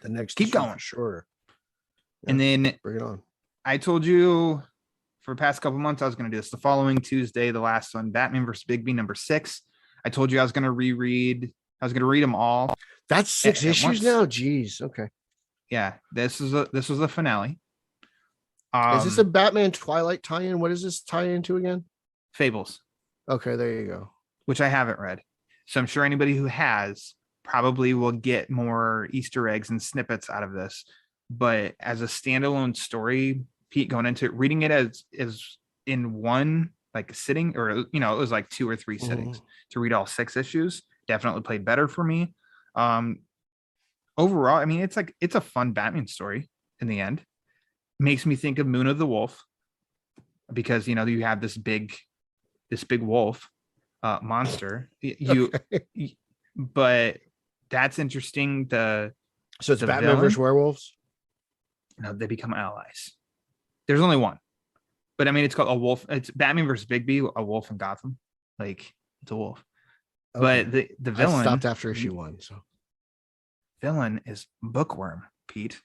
the next. Keep going, sure. Yeah, and then bring it on. I told you for the past couple months I was going to do this. The following Tuesday, the last one, Batman vs. Bigby #6. I told you I was going to reread. I was going to read them all. That's 6 issues now. Jeez. Okay. Yeah, this was the finale. Is this a Batman Twilight tie-in? What does this tie into again? Fables. Okay, there you go. Which I haven't read, so I'm sure anybody who has probably will get more Easter eggs and snippets out of this. But as a standalone story, Pete, going into it, reading it as in one like sitting, or it was like 2 or 3 sittings to read all 6 issues, definitely played better for me. Overall, I mean, it's a fun Batman story in the end. Makes me think of Moon of the Wolf, because you have this big wolf monster. But that's interesting. So it's the Batman villain, versus werewolves. no, they become allies. There's only one, but I mean, it's called a wolf. It's Batman versus Bigby, a wolf in Gotham. Like, it's a wolf. Okay. But the villain, I stopped after issue 1. So villain is Bookworm, Pete.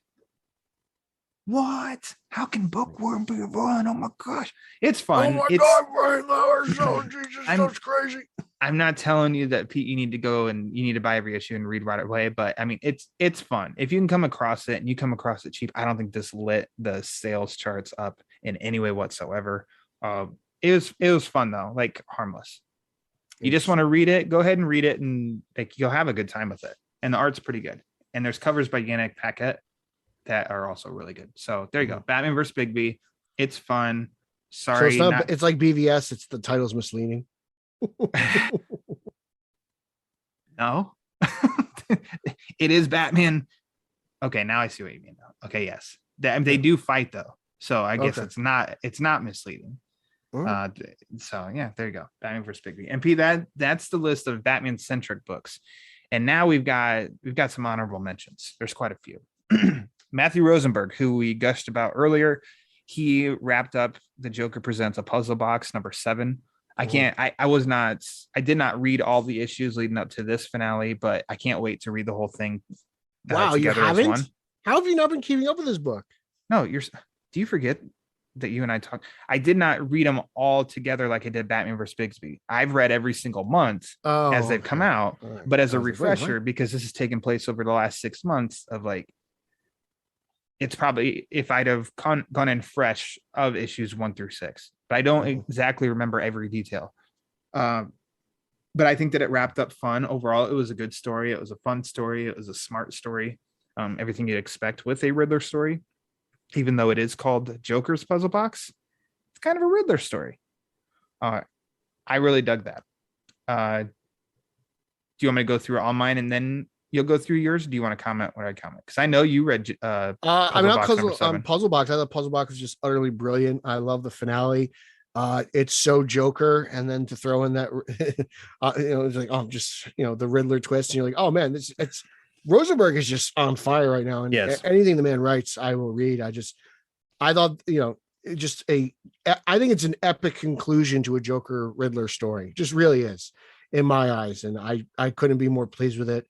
What? How can Bookworm be a villain? Oh my gosh, it's fun. God, Brian Lauer, so Jesus, that's crazy. I'm not telling you that, Pete, you need to go and you need to buy every issue and read right away, but I mean, it's fun. If you can come across it and you come across it cheap, I don't think this lit the sales charts up in any way whatsoever. It was fun though, like harmless. You just want to read it, go ahead and read it, and like you'll have a good time with it. And the art's pretty good. And there's covers by Yannick Paquette that are also really good. So there you go. Batman versus Bigby. It's fun. Sorry. So it's like BVS. It's the title's misleading. No. It is Batman. Okay, now I see what you mean though. Okay, yes. They do fight though. So I guess it's not misleading. So yeah, there you go. Batman versus Bigby. And P, that's the list of Batman centric books. And now we've got some honorable mentions. There's quite a few. Matthew Rosenberg, who we gushed about earlier, he wrapped up The Joker Presents a Puzzle Box #7. I did not read all the issues leading up to this finale, but I can't wait to read the whole thing. Wow, you haven't? How have you not been keeping up with this book? No, do you forget that you and I talked? I did not read them all together like I did Batman vs. Bixby. I've read every single month as they've come out, but as a refresher, because this has taken place over the last 6 months of like, it's probably, if I'd have gone in fresh of issues 1 through 6, but I don't exactly remember every detail. But I think that it wrapped up fun. Overall, it was a good story. It was a fun story. It was a smart story. Everything you'd expect with a Riddler story, even though it is called Joker's Puzzle Box. It's kind of a Riddler story. I really dug that. Do you want me to go through all mine and then you'll go through yours? Or do you want to comment what I comment? Because I know you read Puzzle Box. I thought Puzzle Box was just utterly brilliant. I love the finale. It's so Joker, and then to throw in that it's like just the Riddler twist, and you're like, oh man, it's Rosenberg is just on fire right now, and anything the man writes I will read. I thought I think it's an epic conclusion to a Joker Riddler story. It just really is in my eyes, and I couldn't be more pleased with it.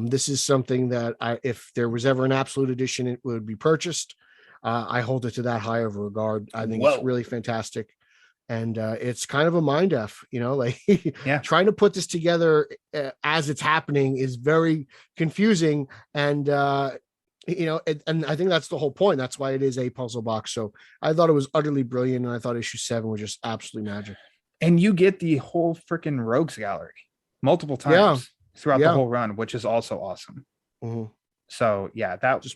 This is something that if there was ever an absolute edition, it would be purchased. I hold it to that high of a regard. I think it's really fantastic. And it's kind of a mind F, trying to put this together as it's happening is very confusing. And, and I think that's the whole point. That's why it is a puzzle box. So I thought it was utterly brilliant. And I thought issue 7 was just absolutely magic. And you get the whole freaking Rogues Gallery multiple times throughout the whole run, which is also awesome. So yeah, that was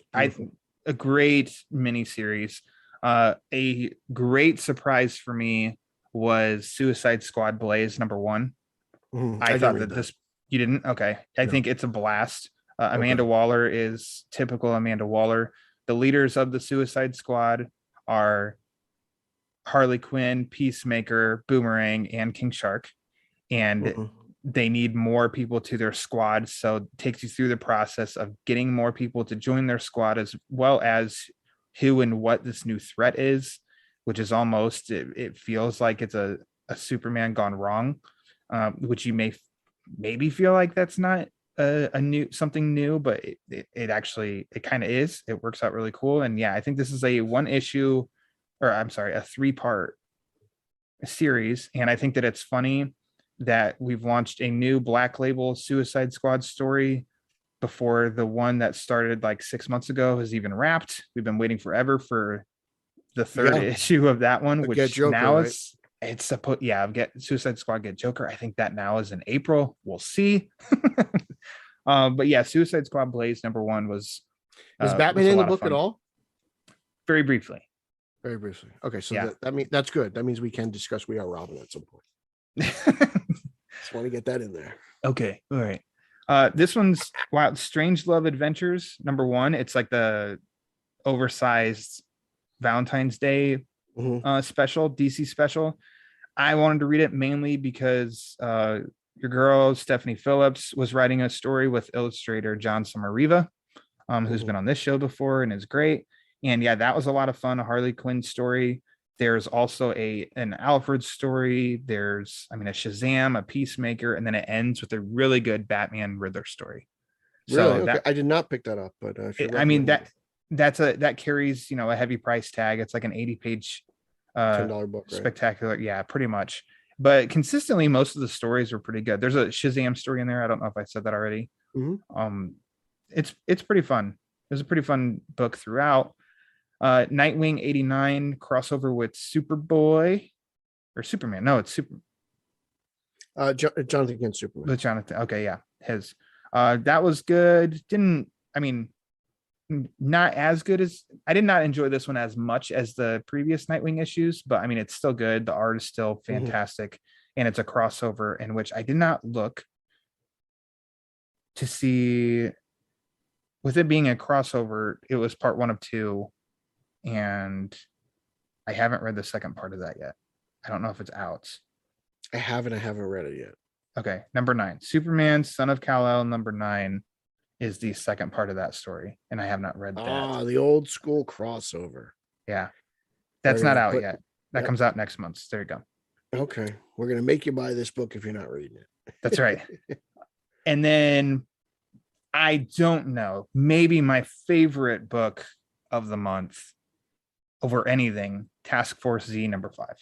a great mini series. A great surprise for me was Suicide Squad Blaze #1. I thought that this, you didn't? Okay. I think it's a blast. Amanda Waller is typical Amanda Waller. The leaders of the Suicide Squad are Harley Quinn, Peacemaker, Boomerang, and King Shark. And they need more people to their squad. So it takes you through the process of getting more people to join their squad, as well as who and what this new threat is, which is almost, it feels like it's a Superman gone wrong, which you maybe feel like that's not something new, but it actually kind of is. It works out really cool. And yeah, I think this is a 3-part series. And I think that it's funny that we've launched a new Black Label Suicide Squad story before the one that started like 6 months ago has even wrapped. We've been waiting forever for the 3rd issue of that one, which Joker, now it's supposed, get Suicide Squad, get Joker. I think that now is in April. We'll see. But yeah, Suicide Squad Blaze #1 was Is Batman was a in the lot of book at fun. all? Very briefly. Very briefly. Okay, so Yeah. that means that's good. That means we can discuss We Are Robin at some point. Just want to get that in there. Okay. All right. This one's Strange Love Adventures #1. It's like the oversized Valentine's Day special, DC special. I wanted to read it mainly because your girl Stephanie Phillips was writing a story with illustrator John Samariva, who's been on this show before and is great. And yeah, that was a lot of fun. A Harley Quinn story. There's also an Alfred story. There's, a Shazam, a Peacemaker, and then it ends with a really good Batman Riddler story. Really? So Okay. I did not pick that up, but that carries a heavy price tag. It's like an 80-page $10 book, right? Spectacular. Yeah, pretty much. But consistently, most of the stories were pretty good. There's a Shazam story in there. I don't know if I said that already. It's pretty fun. It was a pretty fun book throughout. Nightwing 89 crossover with Superboy or Superman. No, it's Jonathan Kent Superman. with Jonathan. Okay, yeah, his. That was good. Not as good as I did not enjoy this one as much as the previous Nightwing issues, but it's still good. The art is still fantastic, and it's a crossover in which I did not look to see. With it being a crossover, it was part 1 of 2, and I haven't read the second part of that yet. I don't know if it's out. I haven't read it yet. Okay, #9, Superman, Son of Kal-El, #9 is the second part of that story, and I have not read that. Ah, the old school crossover. Yeah, that's not out yet. That comes out next month. There you go. Okay, we're gonna make you buy this book if you're not reading it. That's right. And then I don't know, maybe my favorite book of the month over anything, Task Force Z #5,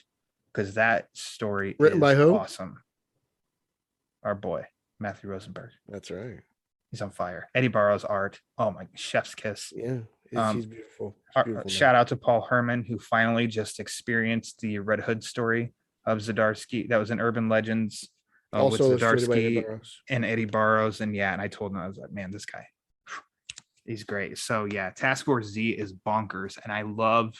because that story written by who? Awesome. Our boy Matthew Rosenberg. That's right. He's on fire. Eddie Barrow's art. Oh my, chef's kiss. Yeah, he's beautiful. Shout out to Paul Herman, who finally just experienced the Red Hood story of Zdarsky. That was in Urban Legends. Also with Zdarsky and Eddie Barrows. And I told him, I was like, man, this guy, he's great. So yeah, Task Force Z is bonkers. And I love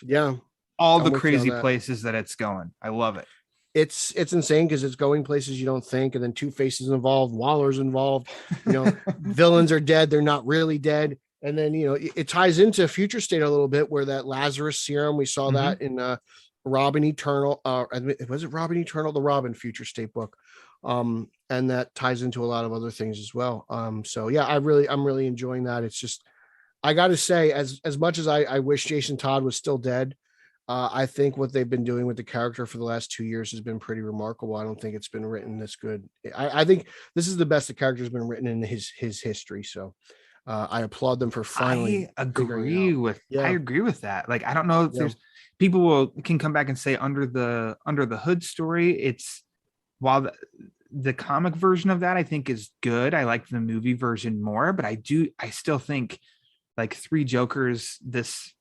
all the crazy places that it's going. I love it. It's insane because it's going places you don't think, and then Two-Face involved, Waller's involved, villains are dead, they're not really dead. And then it ties into Future State a little bit, where that Lazarus serum, we saw that in Robin Eternal, was it Robin Eternal, the Robin Future State book, and that ties into a lot of other things as well. So yeah, I'm really enjoying that. It's just, I gotta say, as much as I wish Jason Todd was still dead, I think what they've been doing with the character for the last 2 years has been pretty remarkable. I don't think it's been written this good. I think this is the best the character's been written in his history. So I applaud them for finally. I agree with that. Like, I don't know if there's people can come back and say under the hood story, it's, while the comic version of that I think is good. I like the movie version more, but I still think like Three Jokers, this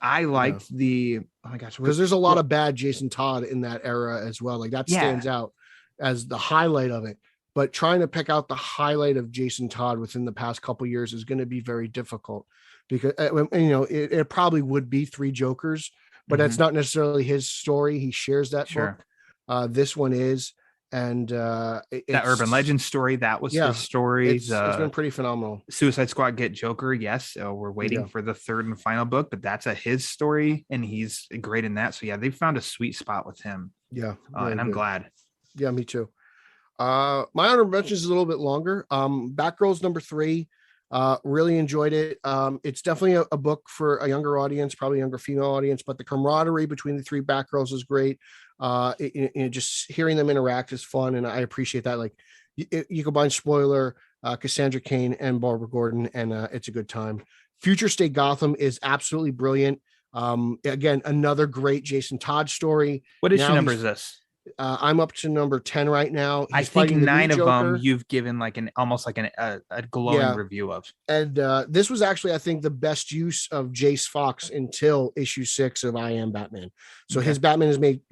I liked the, oh my gosh, because there's a lot of bad Jason Todd in that era as well. Like that stands out as the highlight of it. But trying to pick out the highlight of Jason Todd within the past couple years is going to be very difficult, because it probably would be Three Jokers, but that's not necessarily his story. He shares that book. This one is, and that Urban Legend story, that was his story. It's been pretty phenomenal. Suicide Squad Get Joker, yes. So we're waiting for the third and final book, but that's his story, and he's great in that. So yeah, they found a sweet spot with him. Yeah, and I'm glad. Yeah, me too. My honorable mentions is a little bit longer. Batgirls #3. Really enjoyed it. It's definitely a book for a younger audience, probably younger female audience, but the camaraderie between the 3 Batgirls is great. Just hearing them interact is fun, and I appreciate that. Like you combine Spoiler, Cassandra Cain, and Barbara Gordon, and it's a good time. Future State Gotham is absolutely brilliant. Again, another great Jason Todd story. What issue number is this? I'm up to number 10 right now. I think 9 of them you've given like almost like a glowing review of. And this was actually, I think, the best use of Jace Fox until issue 6 of I Am Batman. So his Batman is made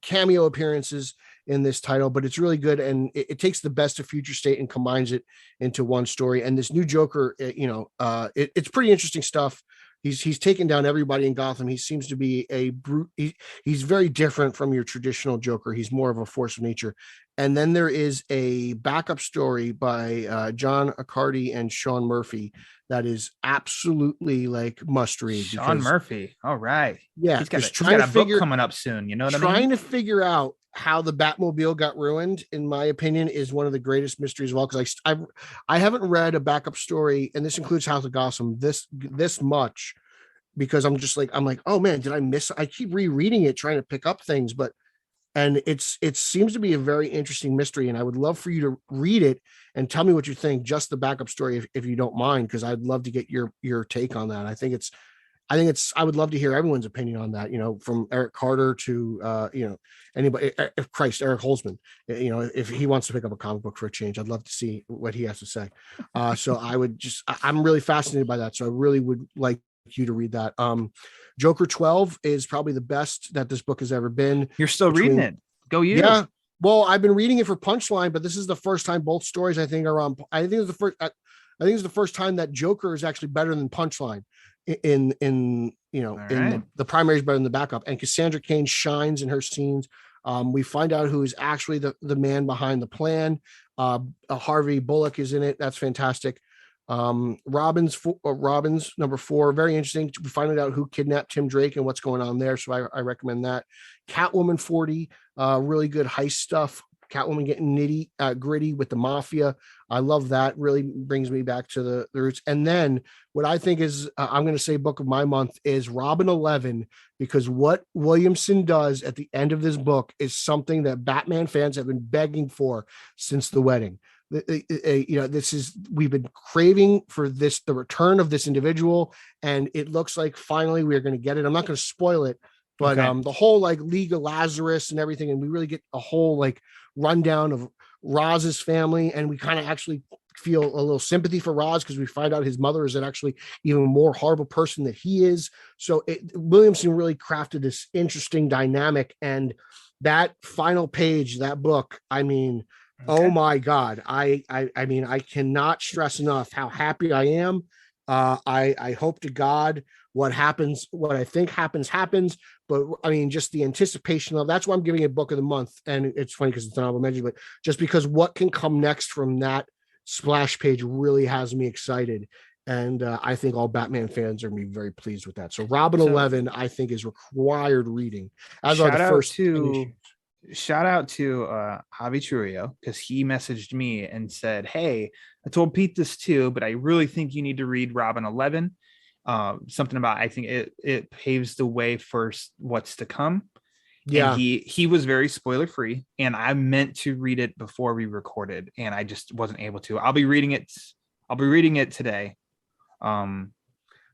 cameo appearances in this title, but it's really good. And it takes the best of Future State and combines it into one story. And this new Joker, it's pretty interesting stuff. He's taken down everybody in Gotham. He seems to be a brute. He's very different from your traditional Joker. He's more of a force of nature. And then there is a backup story by John Accardi and Sean Murphy that is absolutely like must read. Sean Murphy. All right. Yeah. He's got a book coming up soon. You know what I mean? Trying to figure out how the Batmobile got ruined, in my opinion, is one of the greatest mysteries of all. Because I haven't read a backup story, and this includes House of Gotham, this much, because I'm like, oh man, did I miss? I keep rereading it, trying to pick up things, and it seems to be a very interesting mystery, and I would love for you to read it and tell me what you think, just the backup story, if you don't mind, because I'd love to get your take on that. I would love to hear everyone's opinion on that, from Eric Carter to, anybody, Eric Holzman, if he wants to pick up a comic book for a change, I'd love to see what he has to say. So I'm really fascinated by that. So I really would like you to read that. Joker 12 is probably the best that this book has ever been. You're still reading it. Go you. Yeah. Well, I've been reading it for Punchline, but this is the first time both stories I think are on. I think it's the first time that Joker is actually better than Punchline in the primary is better than the backup, and Cassandra Cain shines in her scenes. We find out who is actually the man behind the plan. Harvey Bullock is in it. That's fantastic. Robin's number 4, very interesting. We find out who kidnapped Tim Drake and what's going on there. So I recommend that. Catwoman 40, really good heist stuff. Catwoman getting gritty with the mafia. I love that. Really brings me back to the roots. And then what I think is, I'm going to say book of my month is Robin 11, because what Williamson does at the end of this book is something that Batman fans have been begging for since The Wedding. We've been craving for this, the return of this individual, and it looks like finally we're going to get it. I'm not going to spoil it, but the whole League of Lazarus and everything, and we really get a whole rundown of Roz's family, and we kind of actually feel a little sympathy for Roz, because we find out his mother is an actually even more horrible person than he is. So Williamson really crafted this interesting dynamic, and that final page, that book, oh my God. I mean, I cannot stress enough how happy I am. I hope to God what I think happens. But just the anticipation of, that's why I'm giving it book of the month. And it's funny because it's an honorable mention, but just because what can come next from that splash page really has me excited. And I think all Batman fans are going to be very pleased with that. So Robin 11, I think, is required reading, as are the first two. Shout out to Javi Trujillo, because he messaged me and said, hey, I told Pete this too, but I really think you need to read Robin 11. Something about, I think it paves the way for what's to come. Yeah. And he was very spoiler free, and I meant to read it before we recorded, and I just wasn't able to. I'll be reading it today.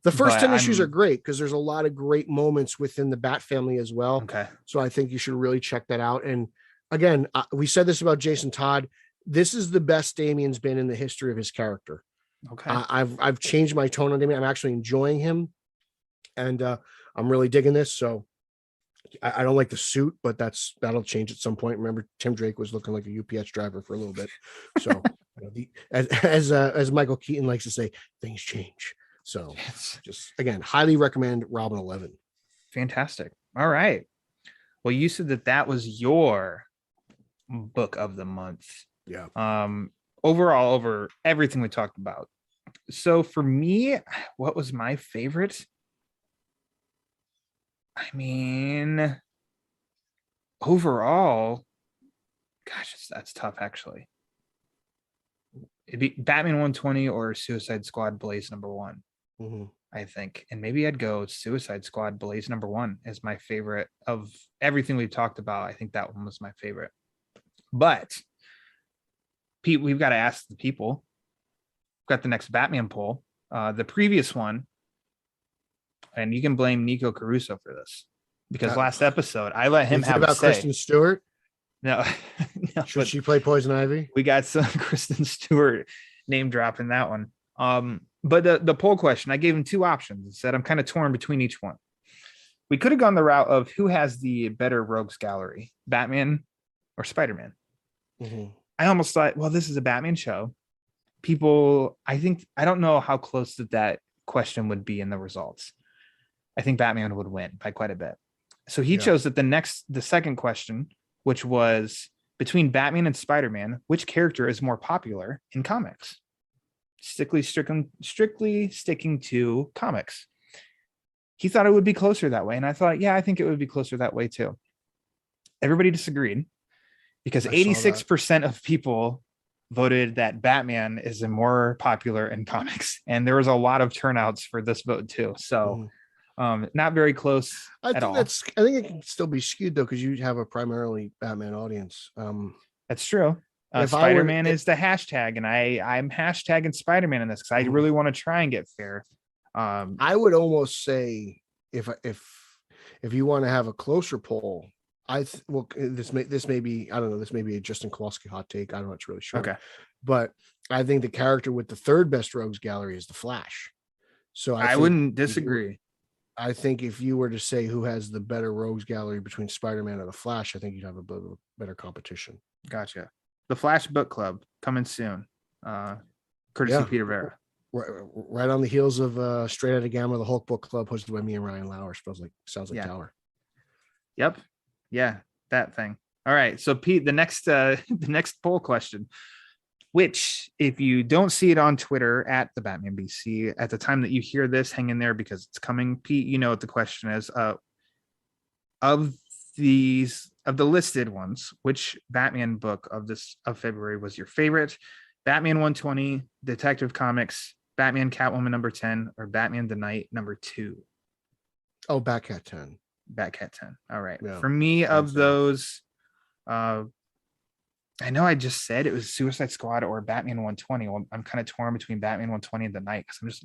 The first 10 issues are great because there's a lot of great moments within the Bat family as well. Okay. So I think you should really check that out. And again, we said this about Jason Todd. This is the best Damian's been in the history of his character. Okay. I've changed my tone on Damian. I'm actually enjoying him, and I'm really digging this. So I don't like the suit, but that'll change at some point. Remember, Tim Drake was looking like a UPS driver for a little bit. So as Michael Keaton likes to say, things change. So just, again, highly recommend Robin 11. Fantastic. All right. Well, you said that was your book of the month. Yeah. Overall, over everything we talked about. So for me, what was my favorite? Overall, gosh, that's tough, actually. It'd be Batman 120 or Suicide Squad Blaze #1. Mm-hmm. I think, and maybe I'd go Suicide Squad Blaze #1 as my favorite of everything we've talked about. I think that one was my favorite. But Pete, we've got to ask the people. We've got the next Batman poll. The previous one, and you can blame Nico Caruso for this, because last episode I let him have a say. Kristen Stewart. No, should she play Poison Ivy? We got some Kristen Stewart name drop in that one. But the poll question, I gave him two options. It said I'm kind of torn between each one. We could have gone the route of who has the better rogues gallery, Batman or Spider-Man. Mhm. I almost thought, well, this is a Batman show. People, I don't know how close that question would be in the results. I think Batman would win by quite a bit. So he chose that the second question, which was between Batman and Spider-Man, which character is more popular in comics? Strictly sticking to comics. He thought it would be closer that way. And I thought, yeah, I think it would be closer that way too. Everybody disagreed because 86% of people voted that Batman is more popular in comics. And there was a lot of turnouts for this vote too. So not very close at all. I think it can still be skewed though, because you have a primarily Batman audience. That's true. If Spider-Man is the hashtag, and I'm hashtagging Spider-Man in this because I really want to try and get fair. I would almost say if you want to have a closer poll, this may be, I don't know, this may be a Justin Kowalski hot take. I'm not really sure. Okay, but I think the character with the third best rogues gallery is the Flash. So I wouldn't disagree. I think if you were to say who has the better rogues gallery between Spider-Man and the Flash, I think you'd have a better competition. Gotcha. The Flash Book Club coming soon. Courtesy Peter Verra. Right on the heels of Straight Outta Gotham, the Hulk Book Club, hosted by me and Ryan Lauer. Sounds like Tower. Yep. Yeah, that thing. All right. So Pete, the next poll question, which if you don't see it on Twitter at the Batman BC at the time that you hear this, hang in there because it's coming. Pete, you know what the question is. Of the listed ones, which Batman book of February was your favorite? Batman 120, Detective Comics, Batman Catwoman number 10, or Batman the Night number 2? Oh, Batcat 10. Batcat 10. All right. Yeah, for me, of those, I know I just said it was Suicide Squad or Batman 120. Well, I'm kind of torn between Batman 120 and the Night because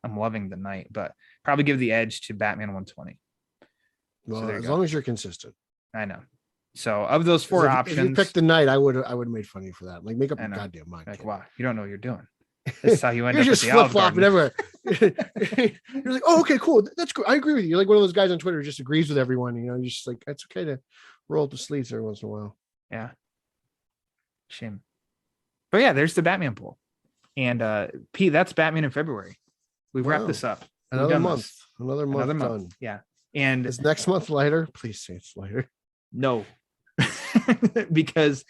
I'm loving the Night, but probably give the edge to Batman 120. Well, as long as you're consistent. I know. So of those four options, if you picked the Night, I would have made fun of you for that. Like, make up your goddamn mind. Like, wow, you don't know what you're doing. This is how you end up just at the Olive flip-flopping Garden. everywhere. You're like, oh, okay, cool. That's cool. I agree with you. You're like one of those guys on Twitter who just agrees with everyone. You know, you're just like, it's okay to roll up the sleeves every once in a while. Yeah. Shame. But yeah, there's the Batman poll. And Pete, that's Batman in February. We've wrapped this up. Another month done. Yeah. And is next month lighter? Please say it's lighter. No. Because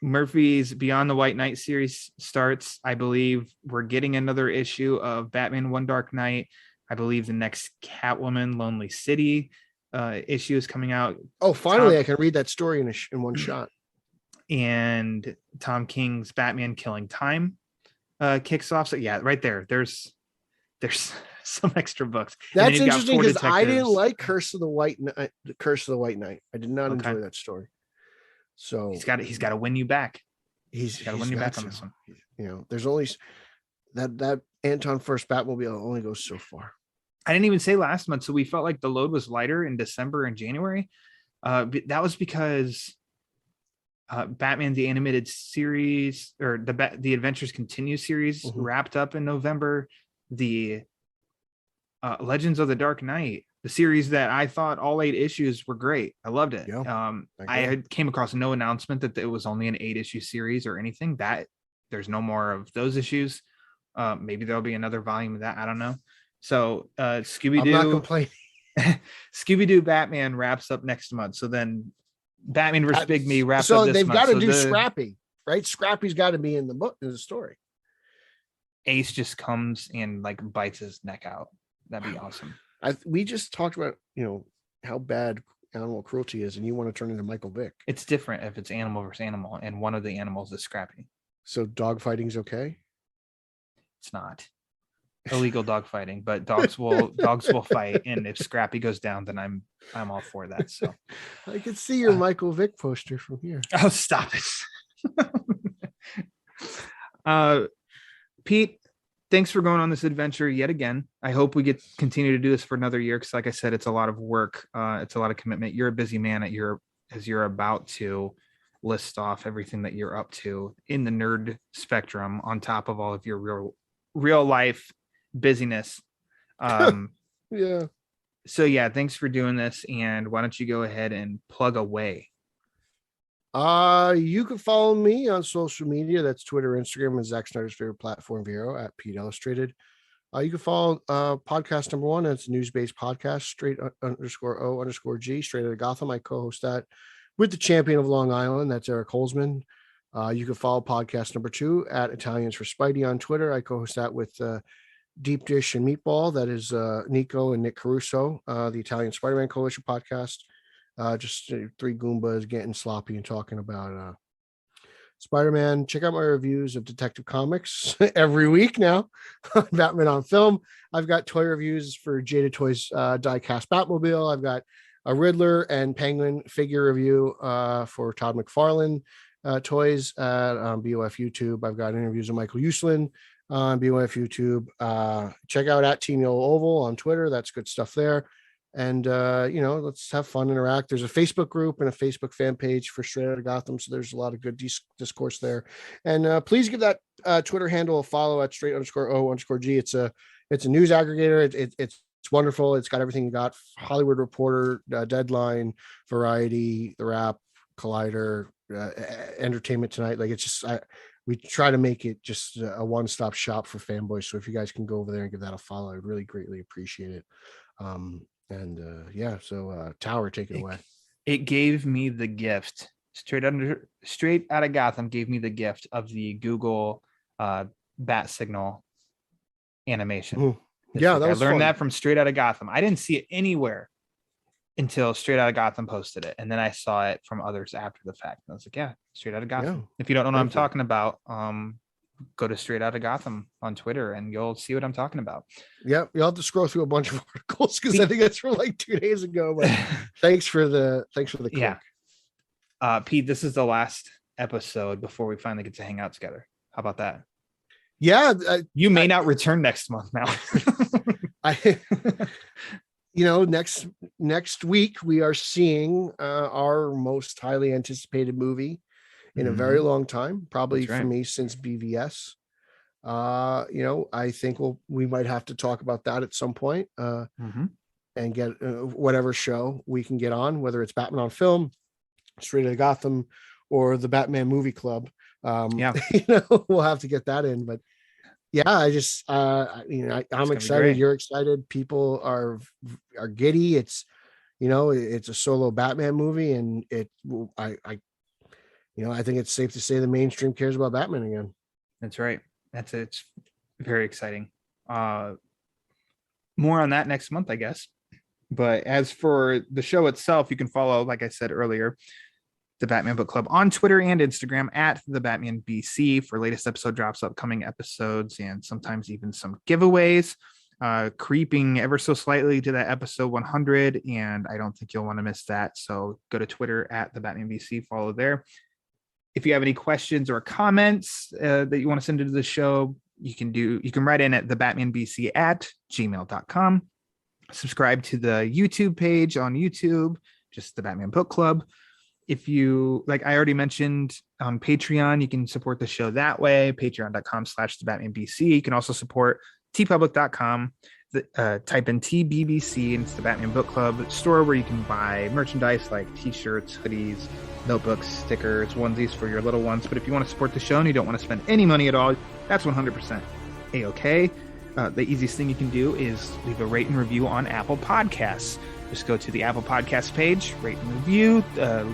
Murphy's Beyond the White Knight series starts. I believe we're getting another issue of Batman One Dark Knight. I believe the next Catwoman Lonely City issue is coming out. Oh, finally, I can read that story in one shot. And Tom King's Batman Killing Time kicks off. So yeah, right there. There's some extra books. That's interesting because I didn't like Curse of the White Knight. I did not enjoy that story. So he's got to win you back. He's got to win you back on this one. You know, there's only that Anton First Batmobile only goes so far. I didn't even say last month, so we felt like the load was lighter in December and January. That was because Batman the Animated Series or the Adventures Continue series wrapped up in November. The Legends of the Dark Knight, the series that I thought all 8 issues were great. I loved it. Yeah, I came across no announcement that it was only an 8-issue series or anything. That there's no more of those issues. Maybe there'll be another volume of that. I don't know. So Scooby-Doo. I'm not complaining. Scooby-Doo Batman wraps up next month. So then Batman vs. Big Me wraps up so this they've month. got to do Scrappy, right? Scrappy's got to be in the book, in the story. Ace just comes and like bites his neck out. That'd be awesome. We just talked about, you know, how bad animal cruelty is, and you want to turn into Michael Vick. It's different if it's animal versus animal, and one of the animals is Scrappy. So dog fighting's okay? It's not illegal dog fighting, but dogs will fight, and if Scrappy goes down, then I'm all for that. So I can see your Michael Vick poster from here. Oh, stop it. Pete, thanks for going on this adventure yet again. I hope we continue to do this for another year because, like I said, it's a lot of work. It's a lot of commitment. You're a busy man as you're about to list off everything that you're up to in the nerd spectrum on top of all of your real life busyness. Yeah. So yeah, thanks for doing this. And why don't you go ahead and plug away? You can follow me on social media. That's Twitter, Instagram, and Zack Snyder's favorite platform, Verra, at Pete Illustrated. You can follow podcast number one. It's a news-based podcast, straight_O_G, Straight Outta Gotham. I co-host that with the champion of Long Island. That's Eric Holzman. You can follow podcast number two at Italians for Spidey on Twitter. I co-host that with Deep Dish and Meatball. That is Nico and Nick Caruso, the Italian Spider-Man Coalition podcast. Just three Goombas getting sloppy and talking about Spider-Man. Check out my reviews of Detective Comics every week now on Batman on Film. I've got toy reviews for Jada Toys die-cast Batmobile. I've got a Riddler and Penguin figure review for Todd McFarlane toys at BOF YouTube. I've got interviews with Michael Uslan on BOF YouTube. Check out at Team Yellow Oval on Twitter. That's good stuff there. And let's have fun, interact. There's a Facebook group and a Facebook fan page for Straight Outta Gotham, so there's a lot of good discourse there. And please give that Twitter handle a follow at straight_O_G. It's a news aggregator. It's wonderful. It's got everything you got: Hollywood Reporter, Deadline, Variety, The Wrap, Collider, Entertainment Tonight. Like, it's just we try to make it just a one-stop shop for fanboys. So if you guys can go over there and give that a follow, I'd really greatly appreciate it. Tower, take it away. It gave me the gift. Straight Outta Gotham gave me the gift of the Google bat signal animation. Yeah, I learned fun. that from Straight Outta Gotham. I didn't see it anywhere until Straight Outta Gotham posted it, and then I saw it from others after the fact. And I was like, "Yeah, Straight Outta Gotham." Yeah. If you don't know what I'm talking about, go to Straight Outta Gotham on Twitter, and you'll see what I'm talking about. Yeah, you'll have to scroll through a bunch of articles because I think that's from like 2 days ago. But thanks for the click. Yeah. Pete, this is the last episode before we finally get to hang out together. How about that? Yeah, you may not return next month now. Next week we are seeing our most highly anticipated movie in a very long time, probably for me since BVS. I think we might have to talk about that at some point and get whatever show we can get on, whether it's Batman on Film, Straight Outta Gotham, or the Batman Movie Club. We'll have to get that in. But yeah, I'm excited. You're excited. People are giddy. It's a solo Batman movie, and I think it's safe to say the mainstream cares about Batman again. That's right. It's very exciting. More on that next month, I guess. But as for the show itself, you can follow, like I said earlier, the Batman Book Club on Twitter and Instagram at the Batman BC for latest episode drops, upcoming episodes, and sometimes even some giveaways. Creeping ever so slightly to that episode 100, and I don't think you'll want to miss that. So go to Twitter at the Batman BC, follow there. If you have any questions or comments that you want to send into the show, you can write in at thebatmanbc@gmail.com. Subscribe to the YouTube page on YouTube, just the Batman Book Club. If you, like I already mentioned, on Patreon, you can support the show that way, patreon.com/thebatmanbc. You can also support tpublic.com. Type in TBBC and it's the Batman Book Club store where you can buy merchandise like t-shirts, hoodies, notebooks, stickers, onesies for your little ones. But if you want to support the show and you don't want to spend any money at all, that's 100% a-okay. The easiest thing you can do is leave a rate and review on Apple Podcasts. Just go to the Apple Podcast page, rate and review.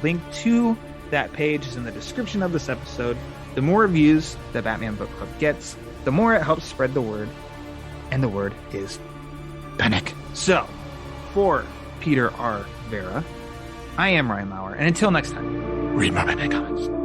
Link to that page is in the description of this episode. The more reviews the Batman Book Club gets, the more it helps spread the word. And the word is panic. So, for Peter R. Verra, I am Ryan Lauer. And until next time, read my Batman comics.